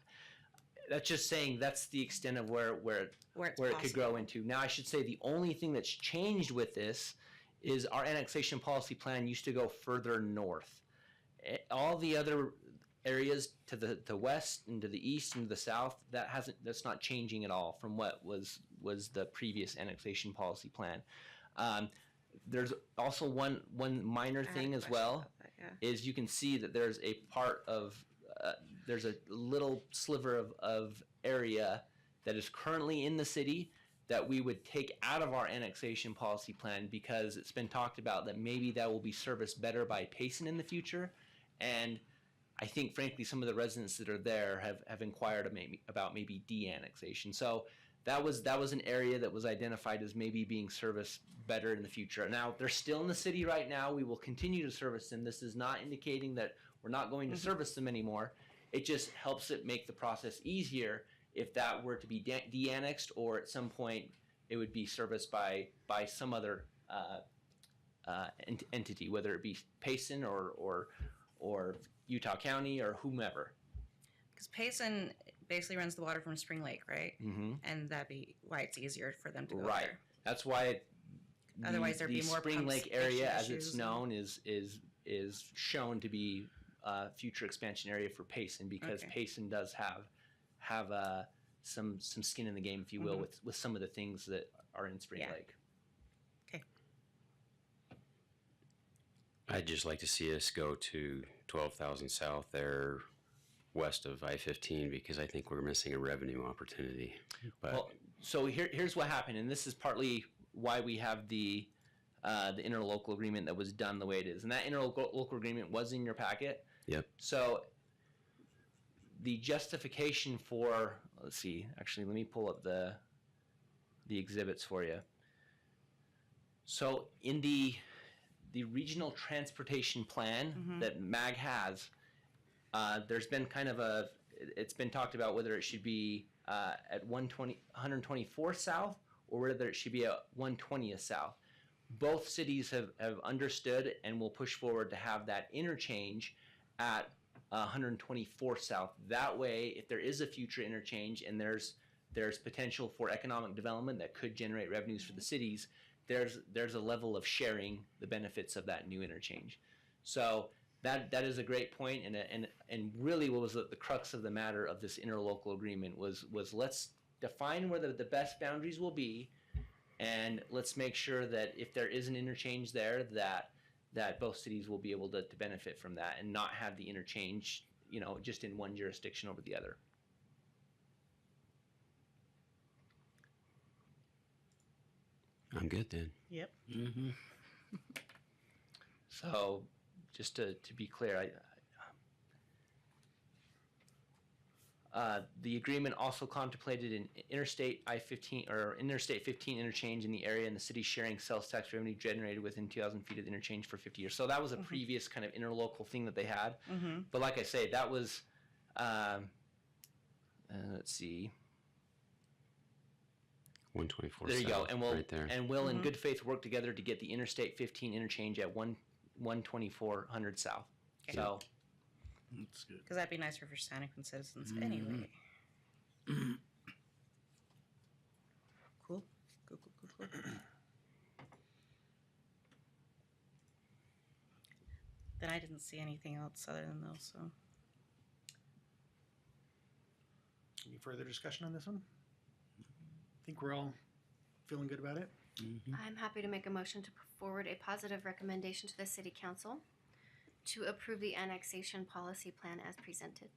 That's just saying that's the extent of where it could grow into. Now I should say the only thing that's changed with this is our annexation policy plan used to go further north. All the other areas to the west and to the east and to the south, that's not changing at all from what was the previous annexation policy plan. There's also one minor thing as well, is you can see that there's a part of there's a little sliver of area that is currently in the city that we would take out of our annexation policy plan because it's been talked about that maybe that will be serviced better by Payson in the future. And I think, frankly, some of the residents that are there have inquired about maybe de-annexation. So that was an area that was identified as maybe being serviced better in the future. Now, they're still in the city right now. We will continue to service them. This is not indicating that we're not going to service them anymore. It just helps it make the process easier if that were to be de-annexed, or at some point it would be serviced by some other entity, whether it be Payson or Utah County or whomever. Because Payson basically runs the water from Spring Lake, right? Mm-hmm. And that'd be why it's easier for them to go Right. there. That's why Otherwise, there'd the be more Spring pump Lake area, as issues it's known, is shown to be a future expansion area for Payson because Okay. Payson does have some skin in the game, if you will, Mhm. with some of the things that are in Spring Yeah. Lake. I'd just like to see us go to 12,000 south there, west of I-15, because I think we're missing a revenue opportunity. But Well, so here's what happened, and this is partly why we have the interlocal agreement that was done the way it is, and that interlocal agreement was in your packet. Yep. So the justification for, let's see, actually, let me pull up the exhibits for you. So in the regional transportation plan Mhm. that MAG has, there's been kind of it's been talked about whether it should be at 124 south or whether it should be at 120th south. Both cities have understood and will push forward to have that interchange at 124 south. That way, if there is a future interchange and there's potential for economic development that could generate revenues for the cities, there's a level of sharing the benefits of that new interchange. So that is a great point, and really what was the crux of the matter of this interlocal agreement was let's define where the best boundaries will be, and let's make sure that if there is an interchange there, that both cities will be able to benefit from that and not have the interchange, just in one jurisdiction over the other. I'm good then. Yep. Mm-hmm. So, just to be clear, the agreement also contemplated an Interstate I-15 or Interstate 15 interchange in the area, and the city sharing sales tax revenue generated within 2,000 feet of the interchange for 50 years. So that was a previous kind of interlocal thing that they had. Mm-hmm. But like I say, that was, let's see. 124 There you go, south, and we'll right there. in good faith work together to get the Interstate 15 interchange at 12400 south. Okay. So That's good. Because that'd be nicer for Santaquin citizens Mm-hmm. anyway. Cool. Cool. Then I didn't see anything else other than those. So Any further discussion on this one? I think we're all feeling good about it. I'm happy to make a motion to put forward a positive recommendation to the City Council to approve the annexation policy plan as presented.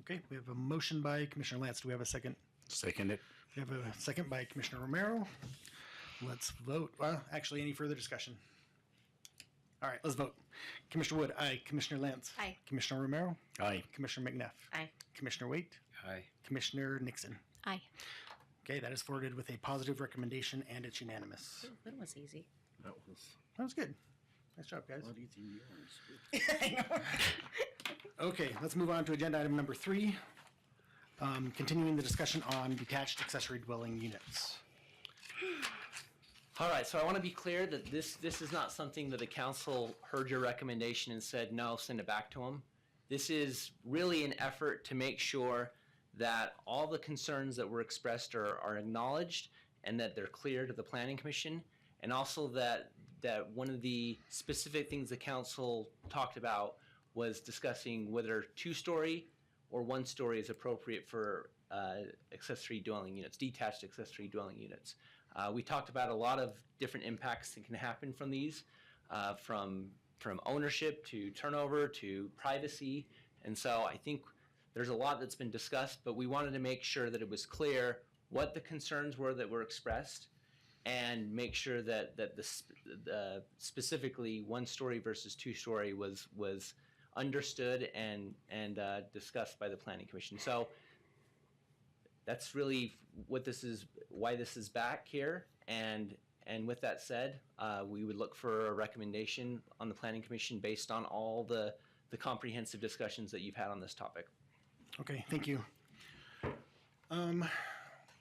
Okay, we have a motion by Commissioner Lance. Do we have a second? Second it. We have a second by Commissioner Romero. Let's vote. Well, actually, any further discussion? All right, let's vote. Commissioner Wood, aye. Commissioner Lance. Aye. Commissioner Romero. Aye. Commissioner McNeff. Aye. Commissioner Waite. Aye. Commissioner Nixon. Aye. Okay, that is forwarded with a positive recommendation and it's unanimous. Ooh, that was easy. That was That was good. Nice job, guys. a lot easier than yours. I know. Okay, let's move on to agenda item number 3. Continuing the discussion on detached accessory dwelling units. all right, so I want to be clear that this is not something that the council heard your recommendation and said no, send it back to them. This is really an effort to make sure that all the concerns that were expressed are acknowledged and that they're clear to the Planning Commission, and also that one of the specific things the council talked about was discussing whether 2-story or 1-story is appropriate for accessory dwelling units, detached accessory dwelling units. We talked about a lot of different impacts that can happen from these, from ownership to turnover to privacy, and so I think there's a lot that's been discussed, but we wanted to make sure that it was clear what the concerns were that were expressed, and make sure that the specifically 1-story versus 2-story was understood and discussed by the Planning Commission. So that's really what this is, why this is back here. And with that said, we would look for a recommendation on the Planning Commission based on all the comprehensive discussions that you've had on this topic. Okay, thank you.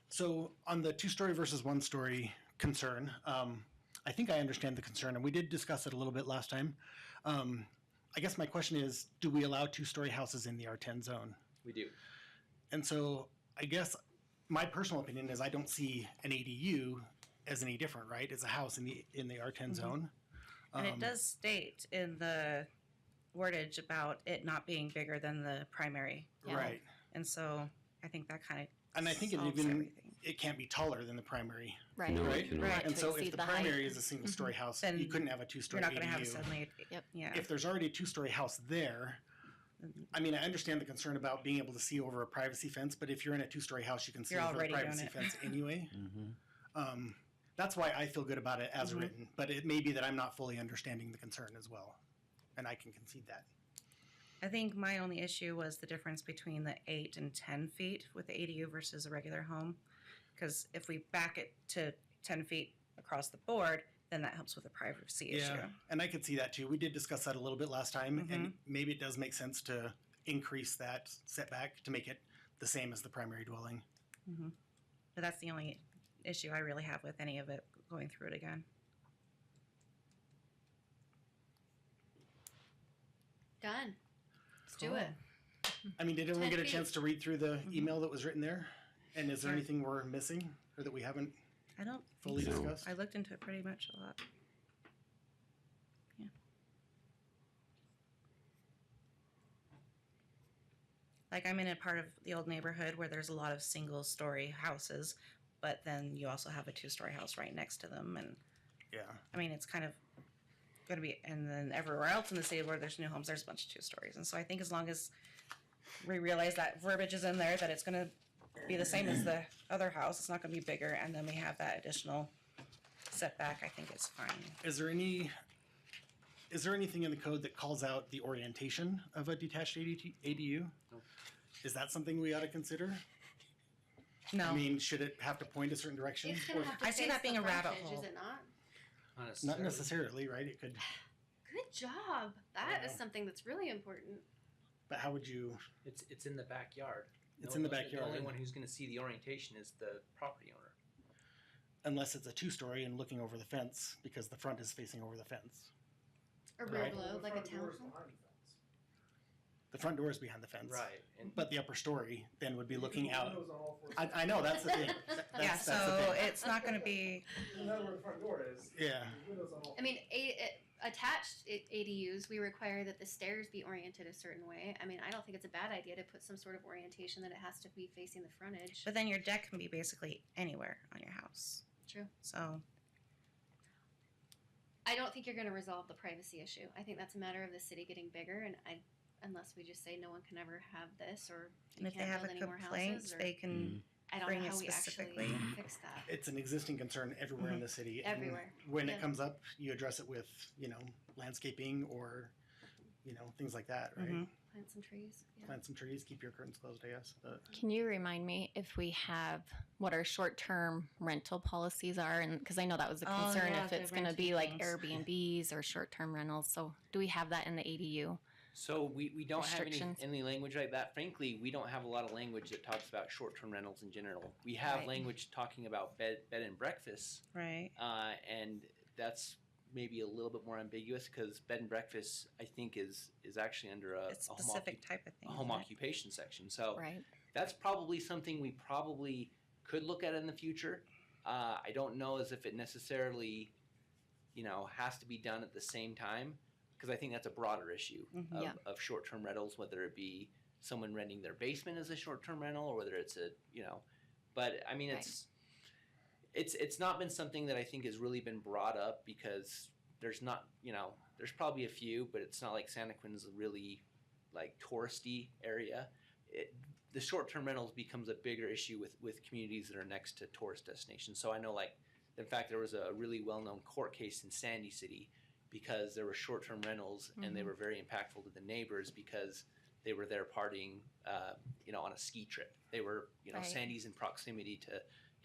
So on the 2-story versus 1-story concern, I think I understand the concern, and we did discuss it a little bit last time. I guess my question is, do we allow 2-story houses in the R10 zone? We do. And so I guess my personal opinion is I don't see an ADU as any different, right? It's a house in the R10 zone. And it does state in the wordage about it not being bigger than the primary. Yeah. Right. And so I think that kind of And I think it solves even everything. it can't be taller than the primary, Right. No, right? it cannot. Right. And to so if exceed the the height. primary is a single story house, Then you couldn't have a You're two-story not going to have ADU. suddenly. Yep. Yeah. If there's already a two-story house there, I mean, I understand the concern about being able to see over a privacy fence, but if you're in a two-story house, you can see You're over the already doing privacy it. fence anyway. Mm-hmm. That's why I feel good about it as Mhm. written, but it may be that I'm not fully understanding the concern as well, and I can concede that. I think my only issue was the difference between the 8 and 10 feet with the ADU versus a regular home. Because if we back it to 10 feet across the board, then that helps with the privacy issue. And I could see that too. We did discuss that a little bit last time, and maybe it does make sense to increase that setback to make it the same as the primary dwelling. But that's the only issue I really have with any of it going through it again. Done. Let's do Cool. it. I mean, did everyone 10 get a chance feet. to read through the email that was written there? And is there Yeah. anything we're missing or that we haven't I don't fully think so. discussed? I looked into it pretty much a lot. Yeah. Like I'm in a part of the old neighborhood where there's a lot of single story houses, but then you also have a 2-story house right next to them. And Yeah. I mean, it's kind of going to be, and then everywhere else in the city where there's new homes, there's a bunch of 2 stories. And so I think as long as we realize that verbiage is in there, that it's going to be the same as the other house, it's not going to be bigger, and then we have that additional setback, I think it's fine. Is there anything in the code that calls out the orientation of a detached ADU? Is that something we ought to consider? No, I mean, should it have to point a certain direction? It's gonna Or- have to I see face that being the a rabbit frontage, hole. Is it not? Not necessarily, right? It could, Good job. That is Yeah. something that's really important. but how would you? It's in the backyard. It's in the The backyard. only one who's going to see the orientation is the property owner. Unless it's a 2-story and looking over the fence because the front is facing over the fence. A Right. rear globe, like a townhome. The front door is behind the fence. Right. And But the upper story then would be looking out. I know, that's the thing. yeah, That's the so thing. it's not going to be, Yeah. I mean, attached ADUs, we require that the stairs be oriented a certain way. I mean, I don't think it's a bad idea to put some sort of orientation that it has to be facing the frontage. but then your deck can be basically anywhere on your house. True. So, I don't think you're going to resolve the privacy issue. I think that's a matter of the city getting bigger, and unless we just say no one can ever have this, or and you if they can't have build a any more complaint, houses, or they can, I don't bring know it how we actually specifically. fix that. It's an existing concern everywhere in the city. and Everywhere, When yeah. it comes up, you address it with, landscaping or, things like that, right? Mhm. Plant some trees. Yeah. Plant some trees, keep your curtains closed, I guess. But Can you remind me if we have what our short-term rental policies are? And because I know that was a Oh, concern yeah, if the it's going to rental be like things. Airbnbs or short-term rentals. So do we have that in the ADU? So we don't have Restrictions. any language like that. Frankly, we don't have a lot of language that talks about short-term rentals in general. We have Right. language talking about bed and breakfasts, right? and that's maybe a little bit more ambiguous because bed and breakfast, I think, is actually under a It's home, specific type of thing. a home isn't it? occupation section. So Right. that's probably something we probably could look at in the future. I don't know as if it necessarily, has to be done at the same time because I think that's a broader issue Mhm. Yeah. of short-term rentals, whether it be someone renting their basement as a short-term rental or whether it's but I mean, Right. it's not been something that I think has really been brought up because there's not, there's probably a few, but it's not like Santaquin's a really like touristy area. The short-term rentals becomes a bigger issue with communities that are next to tourist destinations. So I know, like, in fact, there was a really well-known court case in Sandy City because there were short-term rentals and they were very impactful to the neighbors because they were there partying, on a ski trip. They were, Right. Sandy's in proximity to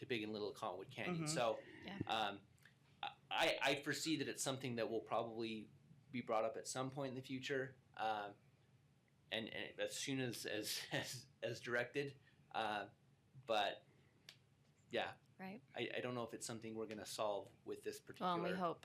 Big and Little Cottonwood Canyon. Mhm. So, Yeah. I foresee that it's something that will probably be brought up at some point in the future, and as soon as directed. But yeah, Right. I don't know if it's something we're going to solve with this particular. Well, and we hope,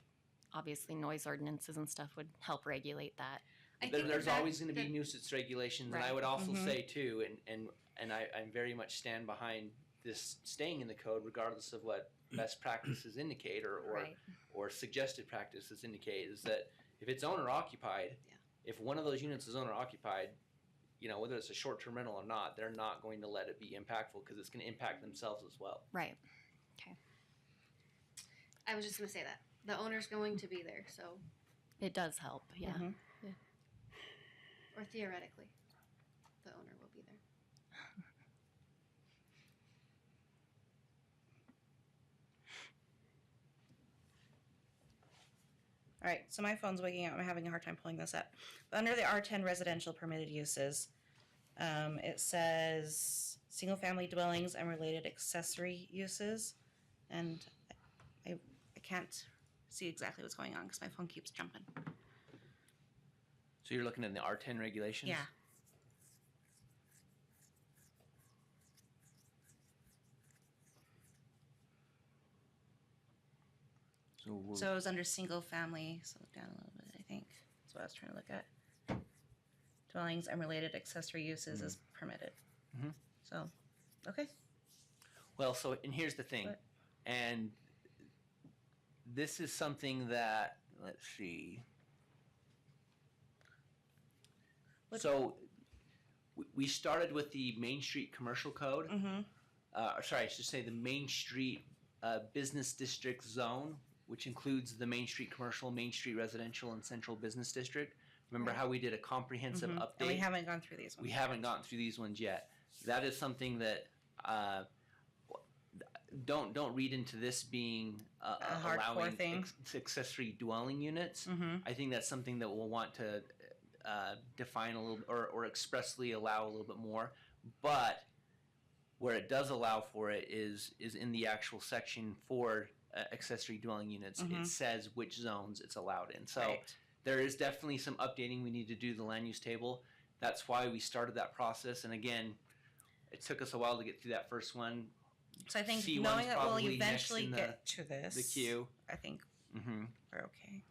obviously, noise ordinances and stuff would help regulate that. I think There's that always going to be the- nuisance regulations, and I Right. would also Mhm. say too, and I very much stand behind this staying in the code, regardless of what best practices indicate Right. or suggested practices indicate, is that if it's owner occupied, Yeah. if one of those units is owner occupied, whether it's a short-term rental or not, they're not going to let it be impactful because it's going to impact themselves as well. Right. I was just gonna say that the owner's going to be there, so It does help. Yeah. Mhm. or theoretically, the owner will be there. All right, so my phone's waking up. I'm having a hard time pulling this up. But under the R10 residential permitted uses, it says single-family dwellings and related accessory uses, and I can't see exactly what's going on because my phone keeps jumping. So you're looking at the R10 regulations? Yeah. So it was under single-family, so down a little bit, I think. That's what I was trying to look at. Dwellings and related accessory uses is permitted. Mhm. So, okay. Well, so, and here's the thing, What? and this is something that, let's see. What- So, we started with the Main Street Commercial Code. Mm-hmm. Sorry, I should say the Main Street Business District Zone, which includes the Main Street Commercial, Main Street Residential, and Central Business District. Remember Right. how we did a comprehensive update? And we haven't gone through these ones. We haven't gotten through these ones yet. That is something that don't read into this being hardcore allowing thing. accessory dwelling units. Mm-hmm. I think that's something that we'll want to define a little or expressly allow a little bit more. But where it does allow for it is in the actual section for accessory dwelling units. Mhm. It says which zones it's allowed in. So Right. there is definitely some updating we need to do to the land use table. That's why we started that process. And again, it took us a while to get through that first one. So I think C1's knowing that we'll probably next eventually in get to this, The queue. I think Mm-hmm. we're okay.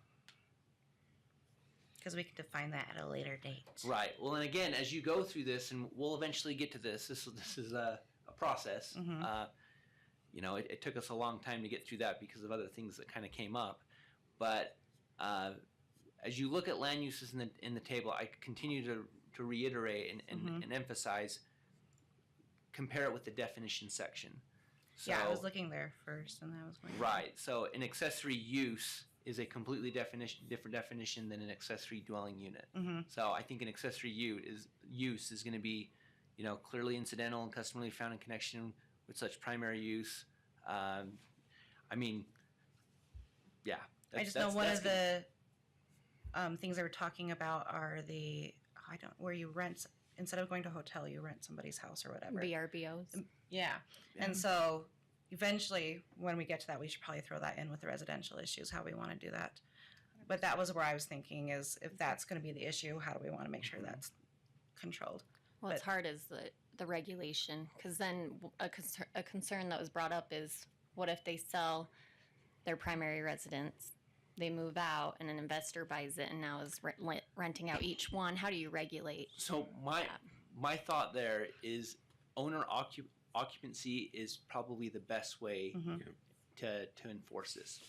Because we can define that at a later date. Right. Well, and again, as you go through this, and we'll eventually get to this. This is a process. Mhm. It took us a long time to get through that because of other things that kind of came up. But as you look at land uses in the table, I continue to reiterate and emphasize. Compare it with the definition section. So, Yeah, I was looking there first, and I was going. Right. So an accessory use is a completely different definition than an accessory dwelling unit. Mm-hmm. So I think an accessory use is going to be, clearly incidental and customarily found in connection with such primary use. Yeah. I just know one of the things they were talking about are where you rent, instead of going to a hotel, you rent somebody's house or whatever. VRBOs. Yeah. And so eventually, when we get to that, we should probably throw that in with the residential issues, how we want to do that. But that was where I was thinking is if that's going to be the issue, how do we want to make sure that's controlled? Well, it's hard as the regulation, because then a concern that was brought up is what if they sell their primary residence, they move out, and an investor buys it and now is renting out each one? How do you regulate? So my thought there is owner occupancy is probably the best way Mm-hmm. to enforce this.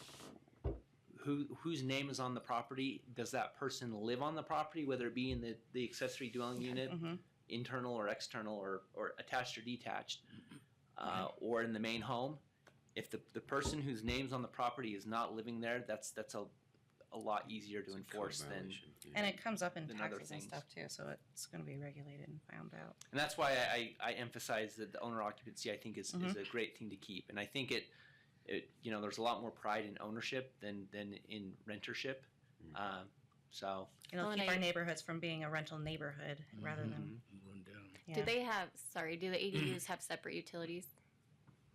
Whose name is on the property? Does that person live on the property, whether it be in the accessory dwelling unit, Mm-hmm. internal or external, or attached or detached, or in the main home? If the person whose name's on the property is not living there, that's a lot easier to enforce than. And it comes up in than other taxes and things. stuff too, so it's going to be regulated and found out. And that's why I emphasize that the owner occupancy I think is a great thing to keep. And I think it there's a lot more pride in ownership than in rentership. So It'll Well, keep and our neighborhoods from being a rental neighborhood rather than. Yeah. Do the ADUs have separate utilities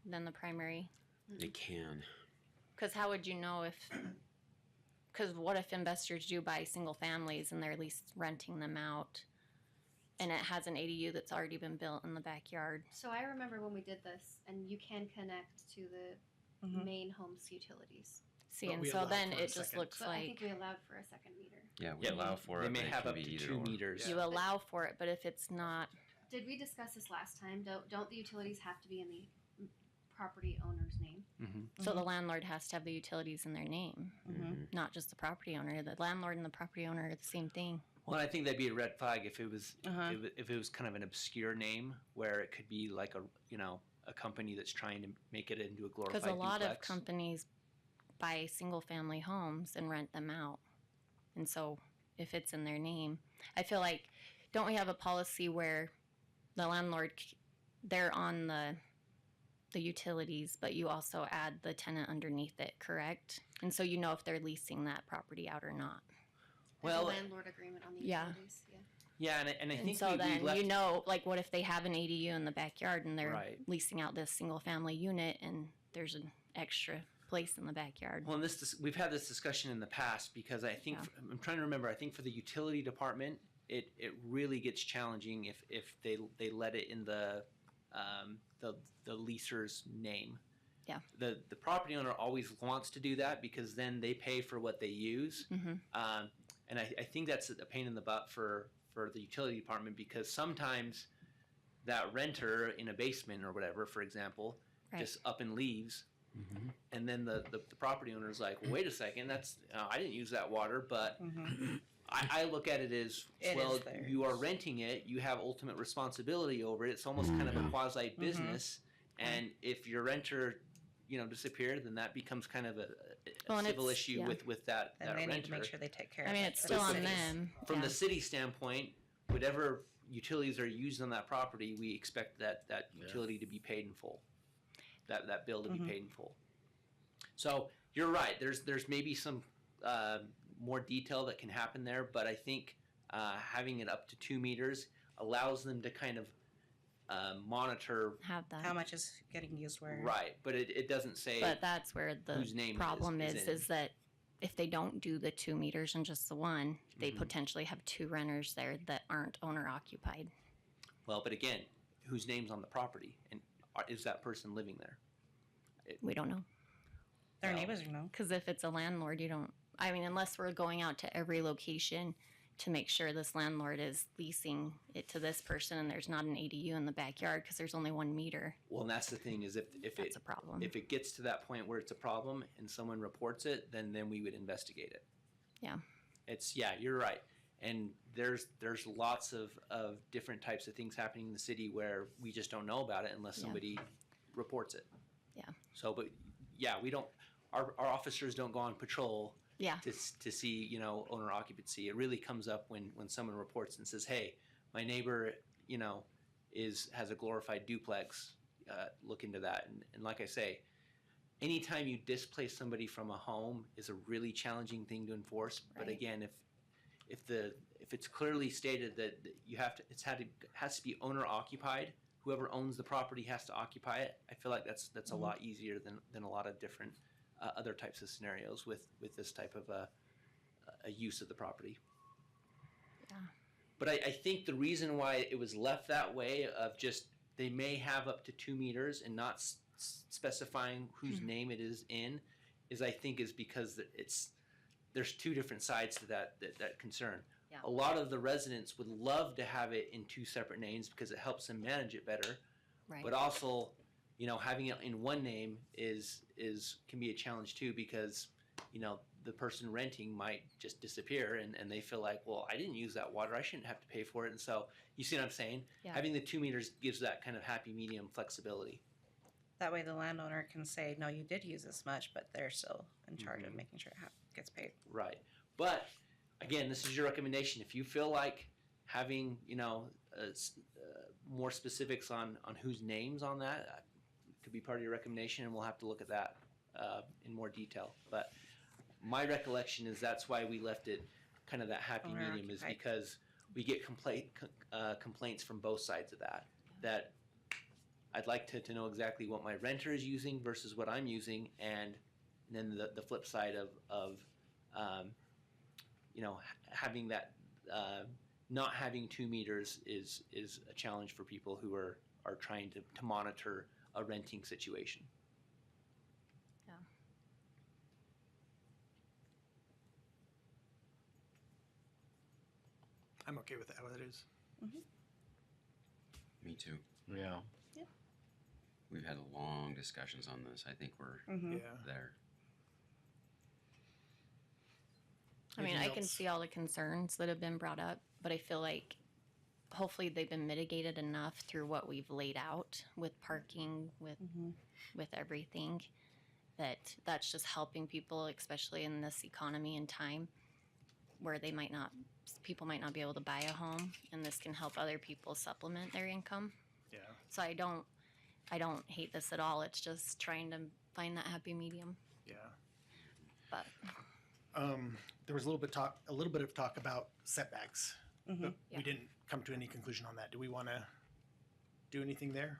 than the primary? They can. Because how would you know because what if investors do buy single families and they're at least renting them out and it has an ADU that's already been built in the backyard? So I remember when we did this, and you can connect to the Mhm. main home's utilities. See, But and we so allow then for a it just second. looks But I like think we allowed for a second meter. Yeah, we Yep. allow for they it. may but it have can up be to either 2 or. meters. you allow for it, but if it's not, Did we discuss this last time? Don't the utilities have to be in the property owner's name? so the landlord has to have the utilities in their name, Mm-hmm. not just the property owner. The landlord and the property owner are the same thing. Well, I think that'd be a red flag if it was Uh-huh. if it was kind of an obscure name where it could be like a company that's trying to make it into a glorified Because a lot of duplex. companies buy single family homes and rent them out. And so if it's in their name, I feel like, don't we have a policy where the landlord, they're on the utilities, but you also add the tenant underneath it, correct? And so you know if they're leasing that property out or not. There's Well, a landlord agreement on the Yeah. utilities. Yeah. yeah, and I And think so we then left, you know, like, what if they have an ADU in the backyard and they're Right. leasing out this single family unit and there's an extra place in the backyard? Well, and we've had this discussion in the past because I think Yeah. I'm trying to remember. I think for the utility department, it really gets challenging if they let it in the leaser's name. Yeah. The property owner always wants to do that because then they pay for what they use. Mm-hmm. And I think that's a pain in the butt for the utility department because sometimes that renter in a basement or whatever, for example, Right. just up and leaves. Mm-hmm. And then the property owner's like, well, wait a second, that's I didn't use that water, but Mm-hmm. I look at it as, It well, is theirs. you are renting it, you have ultimate responsibility over it. It's almost kind of a quasi business, and if your renter, disappeared, then that becomes kind of a Well, and civil it's- issue yeah. with that And they need renter. to make sure they take care I of mean, it. it's for still the on cities. them. From Yeah. the city standpoint, whatever utilities are used on that property, we expect that utility to be paid in full, that bill to be paid in full. So you're right. There's maybe some more detail that can happen there, but I think having it up to 2 meters allows them to kind of monitor. Have that. How much is getting used where? Right, but it doesn't say. But that's where the whose name it problem is is in. that if they don't do the 2 meters and just the one, they Mhm. potentially have 2 renters there that aren't owner occupied. Well, but again, whose name's on the property, and is that person living there? We don't know. Their Well, neighbors know. Because if it's a landlord, you don't, I mean, unless we're going out to every location to make sure this landlord is leasing it to this person and there's not an ADU in the backyard because there's only 1 meter, Well, and that's the thing is if that's a problem. If it gets to that point where it's a problem and someone reports it, then we would investigate it. Yeah. You're right. And there's lots of different types of things happening in the city where we just don't know about it unless Yeah. somebody reports it. Yeah. So, but yeah, we don't, our officers don't go on patrol Yeah. to see, owner occupancy. It really comes up when someone reports and says, hey, my neighbor, has a glorified duplex, look into that. And like I say, anytime you displace somebody from a home is a really challenging thing to enforce. But Right. again, if it's clearly stated that you have to, has to be owner occupied, whoever owns the property has to occupy it. I feel like that's a lot easier than a lot of different other types of scenarios with this type of a use of the property. Yeah. But I think the reason why it was left that way of just they may have up to 2 meters and not specifying whose name it is in is I think is because there's 2 different sides to that concern. Yeah. A lot of the residents would love to have it in 2 separate names because it helps them manage it better. Right. But also, having it in one name can be a challenge too because, the person renting might just disappear and they feel like, well, I didn't use that water, I shouldn't have to pay for it. And so, you see what I'm saying? Yeah. Having the 2 meters gives that kind of happy medium flexibility. That way the landowner can say, no, you did use this much, but they're still in charge of making sure it gets paid. Right. But again, this is your recommendation. If you feel like having, more specifics on whose name's on that, could be part of your recommendation, and we'll have to look at that in more detail. But my recollection is that's why we left it kind of that happy Owner medium is occupied. because we get complaints from both sides of that I'd like to know exactly what my renter is using versus what I'm using, and then the flip side of having that not having 2 meters is a challenge for people who are trying to monitor a renting situation. Yeah. I'm okay with that, how it is. Me too. Yeah. We've had long discussions on this. I think we're Mm-hmm. Yeah. there. I mean, I Anything can else? see all the concerns that have been brought up, but I feel like hopefully they've been mitigated enough through what we've laid out with parking, with everything, that's just helping people, especially in this economy and time where people might not be able to buy a home, and this can help other people supplement their income. Yeah. So I don't hate this at all. It's just trying to find that happy medium. Yeah. But There was a little bit of talk about setbacks, but Yeah. we didn't come to any conclusion on that. Do we want to do anything there?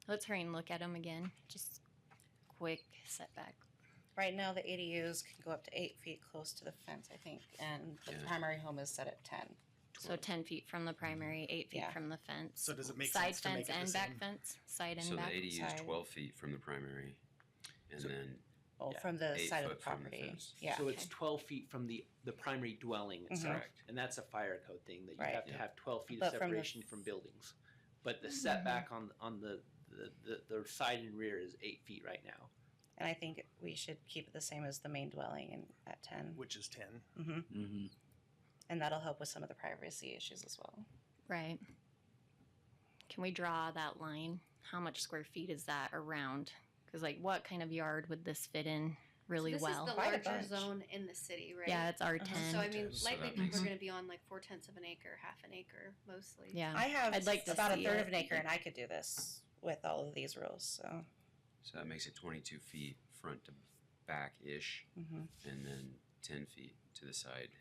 let's hurry and look at them again. Just quick setback. Right now, the ADUs can go up to 8 feet close to the fence, I think, and the Yeah. primary home is set at 10. So 10 feet from the primary, 8 feet Yeah. from the fence. So does it make side sense to fence make it the and back same? fence? Side and So the back? ADU is side. 12 feet from the primary, and then Well, Yeah. from the 8 side of the foot from the property. fence. Yeah. So it's 12 feet from the primary dwelling itself. Correct. And that's a fire code thing that you Right. have to Yeah. have 12 feet But of from the- separation from buildings. But the setback on the side and rear is 8 feet right now. And I think we should keep it the same as the main dwelling and at 10. Which is 10. Mm-hmm. And that'll help with some of the privacy issues as well. Right. Can we draw that line? How much square feet is that around? Because, like, what kind of yard would this fit in really this well? is the Quite a larger bunch. zone in the city, right? Yeah, it's R10. So I mean, So likely that people makes are sense. going to be on like 4/10 of an acre, half an acre, mostly. Yeah. I have I'd like to about a see third it. of an acre, and I could do this with all of these rules. So, So that makes it 22 feet front to back-ish, Mhm. and then 10 feet to the side.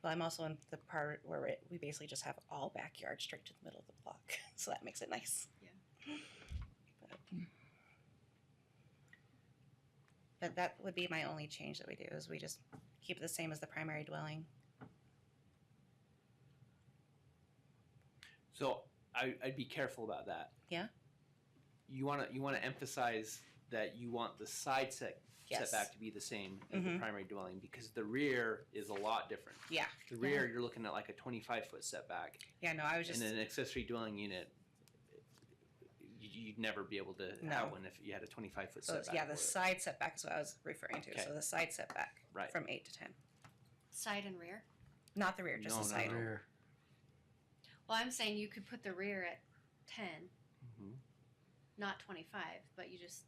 well, I'm also in the part where we basically just have all backyard straight to the middle of the block, so that makes it nice. Yeah. But that would be my only change that we do is we just keep it the same as the primary dwelling. So I'd be careful about that. Yeah. You wanna emphasize that you want the side Yes. setback to be the same as the Mhm. primary dwelling, because the rear is a lot different. Yeah. The rear, you're looking at like a 25-foot setback, Yeah. No, I was just and an accessory dwelling unit, you'd never be able to No. have one if you had a 25-foot so setback. yeah. The for it. side setback is what I was referring to. Okay. So the side setback Right. from 8 to 10, Side and rear. not the rear, just No, the no, side. no. Well, I'm saying you could put the rear at 10, Mhm. not 25, but you just,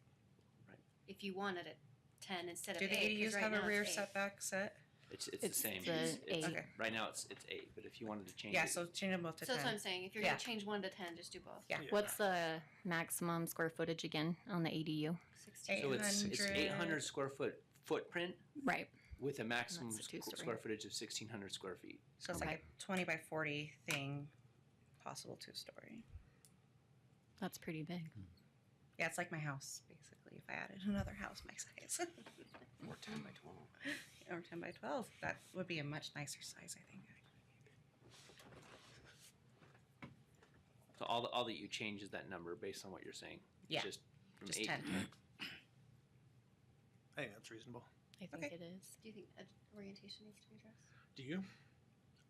Right. if you wanted it 10 instead Do of the 8. 'cause ADUs right have a now rear it's 8. setback set? It's the It's same. the It's- 8. Okay. Right now it's 8, but if you wanted to change Yeah. it, So change them both to So that's what 10. I'm saying. If you're Yeah. going to change 1 to 10, just do both. Yeah. What's the maximum square footage again on the ADU? 16. so it's 800. 800 square foot footprint Right. with a maximum That's a two-story. square footage of 1,600 square feet. So it's Okay. like a 20 by 40 thing, possible 2-story. That's pretty big. Yeah, it's like my house basically. If I added another house my size, Or 10 by 12. or 10 by 12, that would be a much nicer size, I think. So all that you change is that number based on what you're saying. Yeah. Just from Just 8 10. to 10. I think that's reasonable. I think Okay. it is. Do you think orientation needs to be addressed? Do you?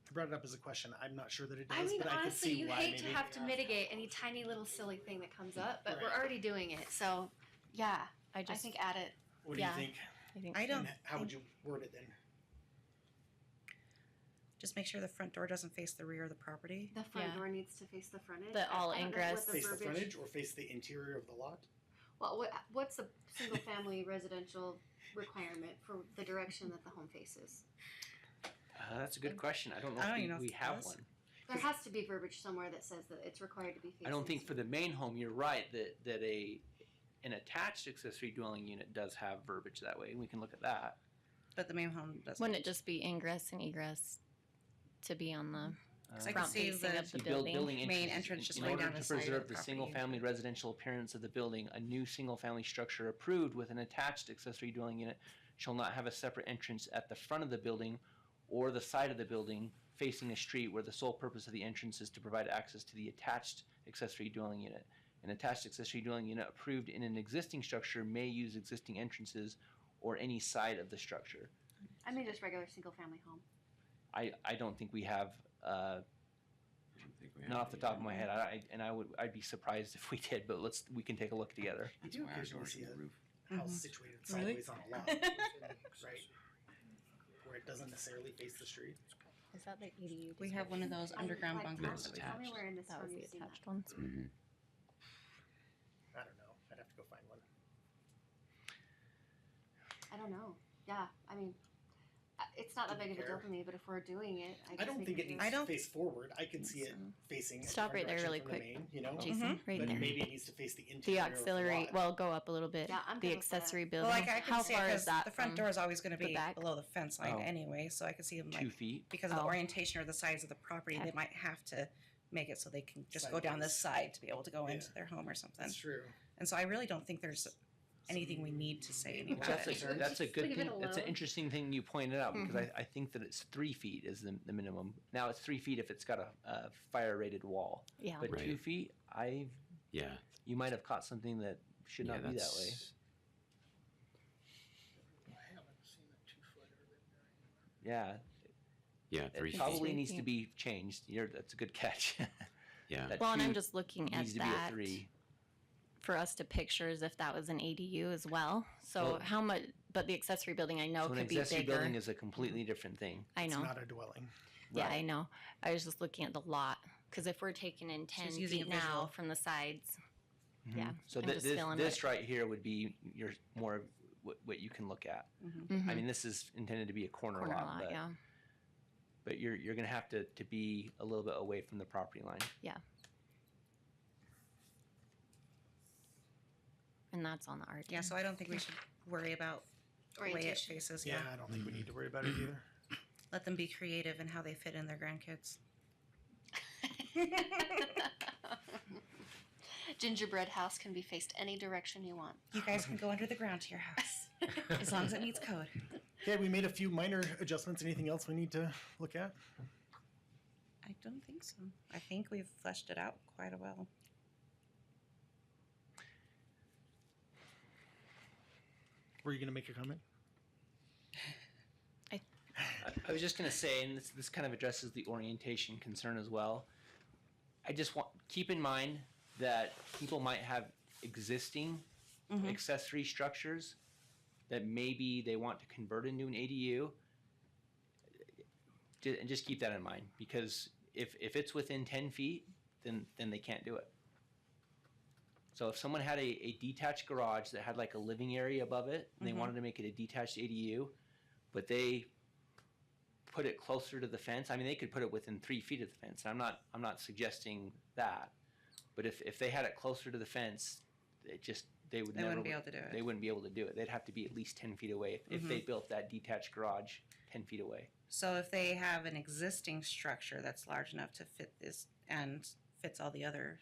I brought it up as a question. I'm not sure that it does, I mean, but I could honestly, see you why hate maybe. to have to mitigate any tiny little silly thing that comes up, but we're Right. already doing it. So, yeah, I I just think add it. What do yeah. you think? I think I so. don't. And how would you word it then? Just make sure the front door doesn't face the rear of the property. The front Yeah. door needs to face the frontage. The all I don't know ingress. what the Face the verbiage- frontage or face the interior of the lot? Well, what's a single family residential requirement for the direction that the home faces? That's a good question. I don't know I don't if even know we if it have does. one. There has to be verbiage somewhere that says that it's required to be facing. I don't think for the main home, you're right, that an attached accessory dwelling unit does have verbiage that way. We can look at that. But the main home doesn't. Wouldn't it just be ingress and egress to be on the 'Cause I can front see facing the of the You build building? building main entrances. entrance just in going order down to the side of the preserve the property. single-family residential appearance of the building, a new single-family structure approved with an attached accessory dwelling unit shall not have a separate entrance at the front of the building or the side of the building facing a street where the sole purpose of the entrance is to provide access to the attached accessory dwelling unit. An attached accessory dwelling unit approved in an existing structure may use existing entrances or any side of the structure. I mean, just regular single family home. I don't think we have, I don't think we have not off the any top of my idea. head, I'd be surprised if we did, but we can take a look together. You do Wires occasionally going see to the a roof. house Mhm. situated Really? sideways on a lot, right? Where it doesn't necessarily face the street. Is that the EDU? We have one of those underground Like, bunkers. Not that we Tell me attached. where in this That one was the you've seen attached that. ones. Mm-hmm. I don't know. I'd have to go find one. I don't know. Yeah, I mean, it's not that Do we big of a care? deal to me, but if we're doing it, I guess don't we think can it do needs I to don't- face forward. I could see it So- facing a Stop different right there direction really from the quick. main, you know? Jason, right But there. maybe it needs to face the The interior of auxiliary, the lot. well, go up a little bit. Yeah, I'm The good with that. accessory building. Well, like I can How see far it is that? the front from door is always going to the be back? below the fence line Oh. anyway, so I can see them 2 like feet. because of the Oh. orientation or the size of the property, Okay. they might have to make it so they can just go down this side to be able to go into their home or something. That's true. And so I really don't think there's anything we need to say Well, about That's it. a good Leave it thing. That's an alone. interesting thing you pointed out because I think that it's 3 feet is the minimum. Now it's 3 feet if it's got a fire rated wall, Yeah. but Right. 2 feet, Yeah. you might have caught something that should Yeah, not be that way. that's- I haven't seen a 2-foot or lived Yeah, Yeah, it 3 feet. probably feet. needs to be changed. That's a good catch. Yeah. That Well, and I'm 2 just looking at needs to be a that 3. for us to picture as if that was an ADU as well. So Well- how much? But the accessory building I know So an could be accessory bigger. building is a completely different thing. I It's know. not a dwelling. Yeah, Right. I know. I was just looking at the lot because if we're taking in 10 She's using feet a now visual. from the sides, Mhm. yeah. So I'm just feeling this it. right here would be your more of what you can look at. Mhm. I mean, this is intended to be a corner, corner lot, lot, yeah. but you're going to have to be a little bit away from the property line. And that's on the RT. Yeah, so I don't think we should worry about the way it Orientation. faces. Yeah, I don't think we need to worry about it either. Let them be creative in how they fit in their grandkids. Gingerbread house can be faced any direction you want. You guys can go under the ground to your house as long as it meets code. Okay, we made a few minor adjustments. Anything else we need to look at? I don't think so. I think we've fleshed it out quite a well. Were you going to make a comment? I was just going to say, and this kind of addresses the orientation concern as well. I just want keep in mind that people might have existing accessory structures that maybe they want to convert into an ADU. And just keep that in mind, because if it's within 10 feet, then they can't do it. So if someone had a detached garage that had like a living area above it, and they wanted to make it a detached ADU, but they put it closer to the fence. I mean, they could put it within 3 feet of the fence. I'm not suggesting that, but if they had it closer to the fence, they wouldn't be able to do it. They wouldn't be able to do it. They'd have to be at least 10 feet away if they built that detached garage 10 feet away. So if they have an existing structure that's large enough to fit this and fits all the other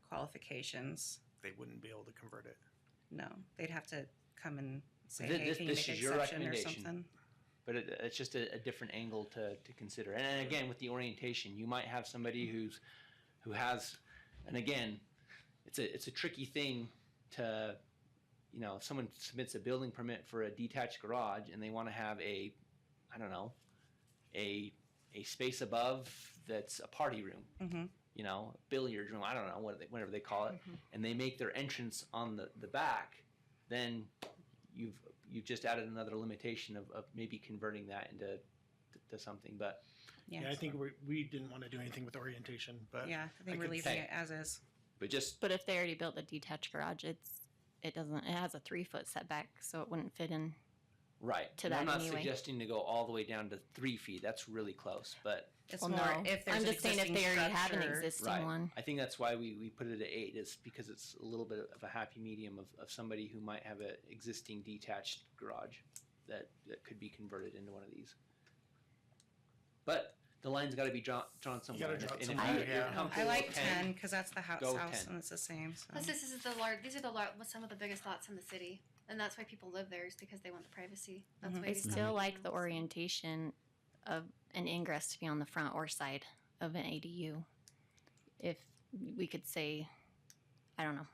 qualifications, They wouldn't be able to convert it. no, they'd have to come and say, This- hey, this- can you this make is your exception or recommendation. something? But it's just a different angle to consider. And again, with the orientation, you might have somebody who has, and again, it's a tricky thing to, if someone submits a building permit for a detached garage and they want to have a space above that's a party room, billiard room, I don't know, whatever they call it, and they make their entrance on the back, then you've just added another limitation of maybe converting that into something. But Yeah, Yeah, I think we didn't want to do anything with orientation, but yeah, I think I we're could leaving say- it as is. just But if they already built a detached garage, it has a 3-foot setback, so it wouldn't fit in. right. to And that I'm not anyway. suggesting to go all the way down to 3 feet. That's really close, but It's Well, more no. if there's I'm an just saying if existing they already have an structure- existing right. one. I think that's why we put it at 8, is because it's a little bit of a happy medium of somebody who might have an existing detached garage that could be converted into one of these. But the line's got to be drawn somewhere. draw it And if somewhere, you're yeah. comfortable I like with 10 because that's the house, go house 10. and it's the same. So. Plus, these are some of the biggest lots in the city, and that's why people live there, is because they want the privacy. That's why I these still have like the animals. orientation of an ingress to be on the front or side of an ADU. If we could say, I don't know.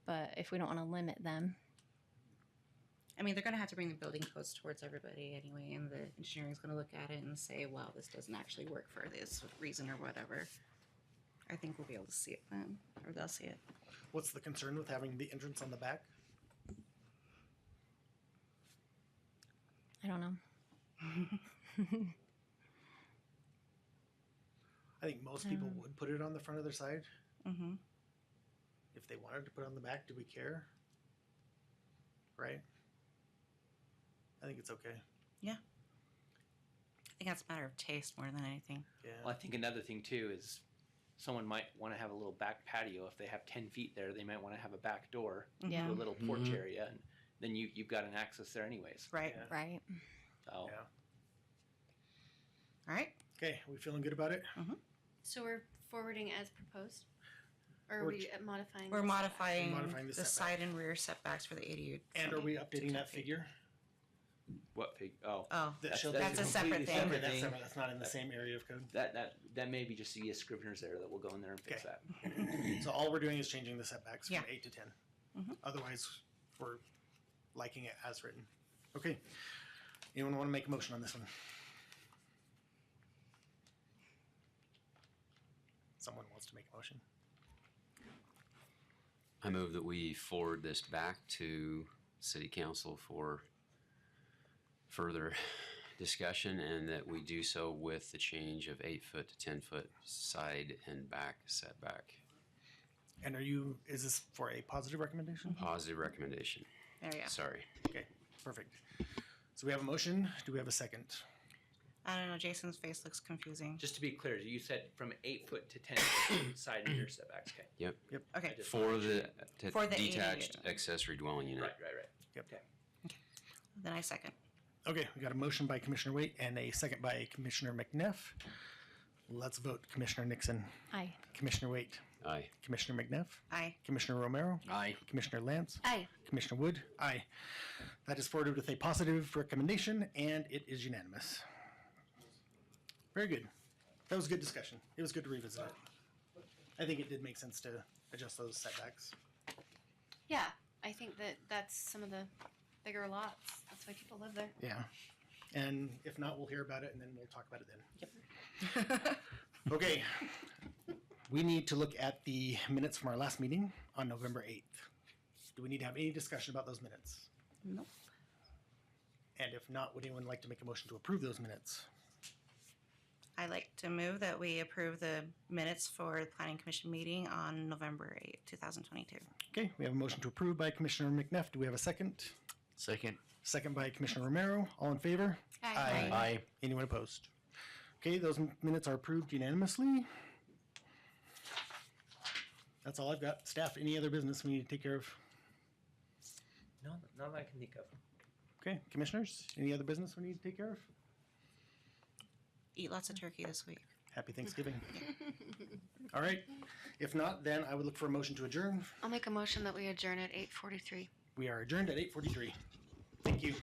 But if we don't want to limit them, I mean, they're going to have to bring the building codes towards everybody anyway, and the engineering's going to look at it and say, well, this doesn't actually work for this reason or whatever. I think we'll be able to see it then, or they'll see it. what's the concern with having the entrance on the back? I don't know. I think most people would put it on the front of their side. Mm-hmm. If they wanted to put it on the back, do we care? Right? I think it's okay. I think that's a matter of taste more than anything. Yeah. Well, I think another thing too is someone might want to have a little back patio. If they have 10 feet there, they might want to have a back door Yeah. to a little porch Mhm. area, and then you've got an access there anyways. Right. Yeah. Right. So Yeah. All right. Okay, we feeling good about it? So we're forwarding as proposed? Or are We're we modifying? We're this? modifying, Modifying the the setback. side and rear setbacks for the ADU. And are we updating that figure? what fig? Oh, Oh, That shows that's a separate completely thing. Okay, separate that's thing. separate. That's not in the same area of code. That may be just the Scrivener's there that will go in there and fix Okay. that. So all we're doing is changing the setbacks from Yeah. 8 to 10. Mhm. Otherwise, we're liking it as written. Okay. Anyone want to make a motion on this one? Someone wants to make a motion. I move that we forward this back to City Council for further discussion, and that we do so with the change of 8 foot to 10 foot side and back setback. And is this for a positive recommendation? Positive recommendation. There you go. Sorry. Okay, perfect. So we have a motion. Do we have a second? I don't know. Jason's face looks confusing. Just to be clear, you said from 8 foot to 10 foot side and rear setbacks. Okay. Yep. Okay. I just For wanted to- the For the detached ADU. accessory dwelling unit. Right. Yep. Okay. Then I second. Okay, we got a motion by Commissioner Waite and a second by Commissioner McNeff. Let's vote. Commissioner Nixon, Aye. Commissioner Waite, Aye. Commissioner McNeff, Aye. Commissioner Romero, Aye. Commissioner Lance, Aye. Commissioner Wood. Aye. That is forwarded with a positive recommendation, and it is unanimous. Very good. That was a good discussion. It was good to revisit it. I think it did make sense to adjust those setbacks. Yeah, I think that's some of the bigger lots. That's why people live there. Yeah. And if not, we'll hear about it, and then we'll talk about it then. Okay. We need to look at the minutes from our last meeting on November 8th. Do we need to have any discussion about those minutes? Nope. And if not, would anyone like to make a motion to approve those minutes? I'd like to move that we approve the minutes for the Planning Commission meeting on November 8th, 2022. Okay, we have a motion to approve by Commissioner McNeff. Do we have a second? Second. Second by Commissioner Romero. All in favor? Aye. Aye. Anyone opposed? Okay, those minutes are approved unanimously. That's all I've got. Staff, any other business we need to take care of? No, not that I can think of. Okay, commissioners, any other business we need to take care of? Eat lots of turkey this week. Happy Thanksgiving. All right. If not, then I would look for a motion to adjourn. I'll make a motion that we adjourn at 8:43. We are adjourned at 8:43. Thank you.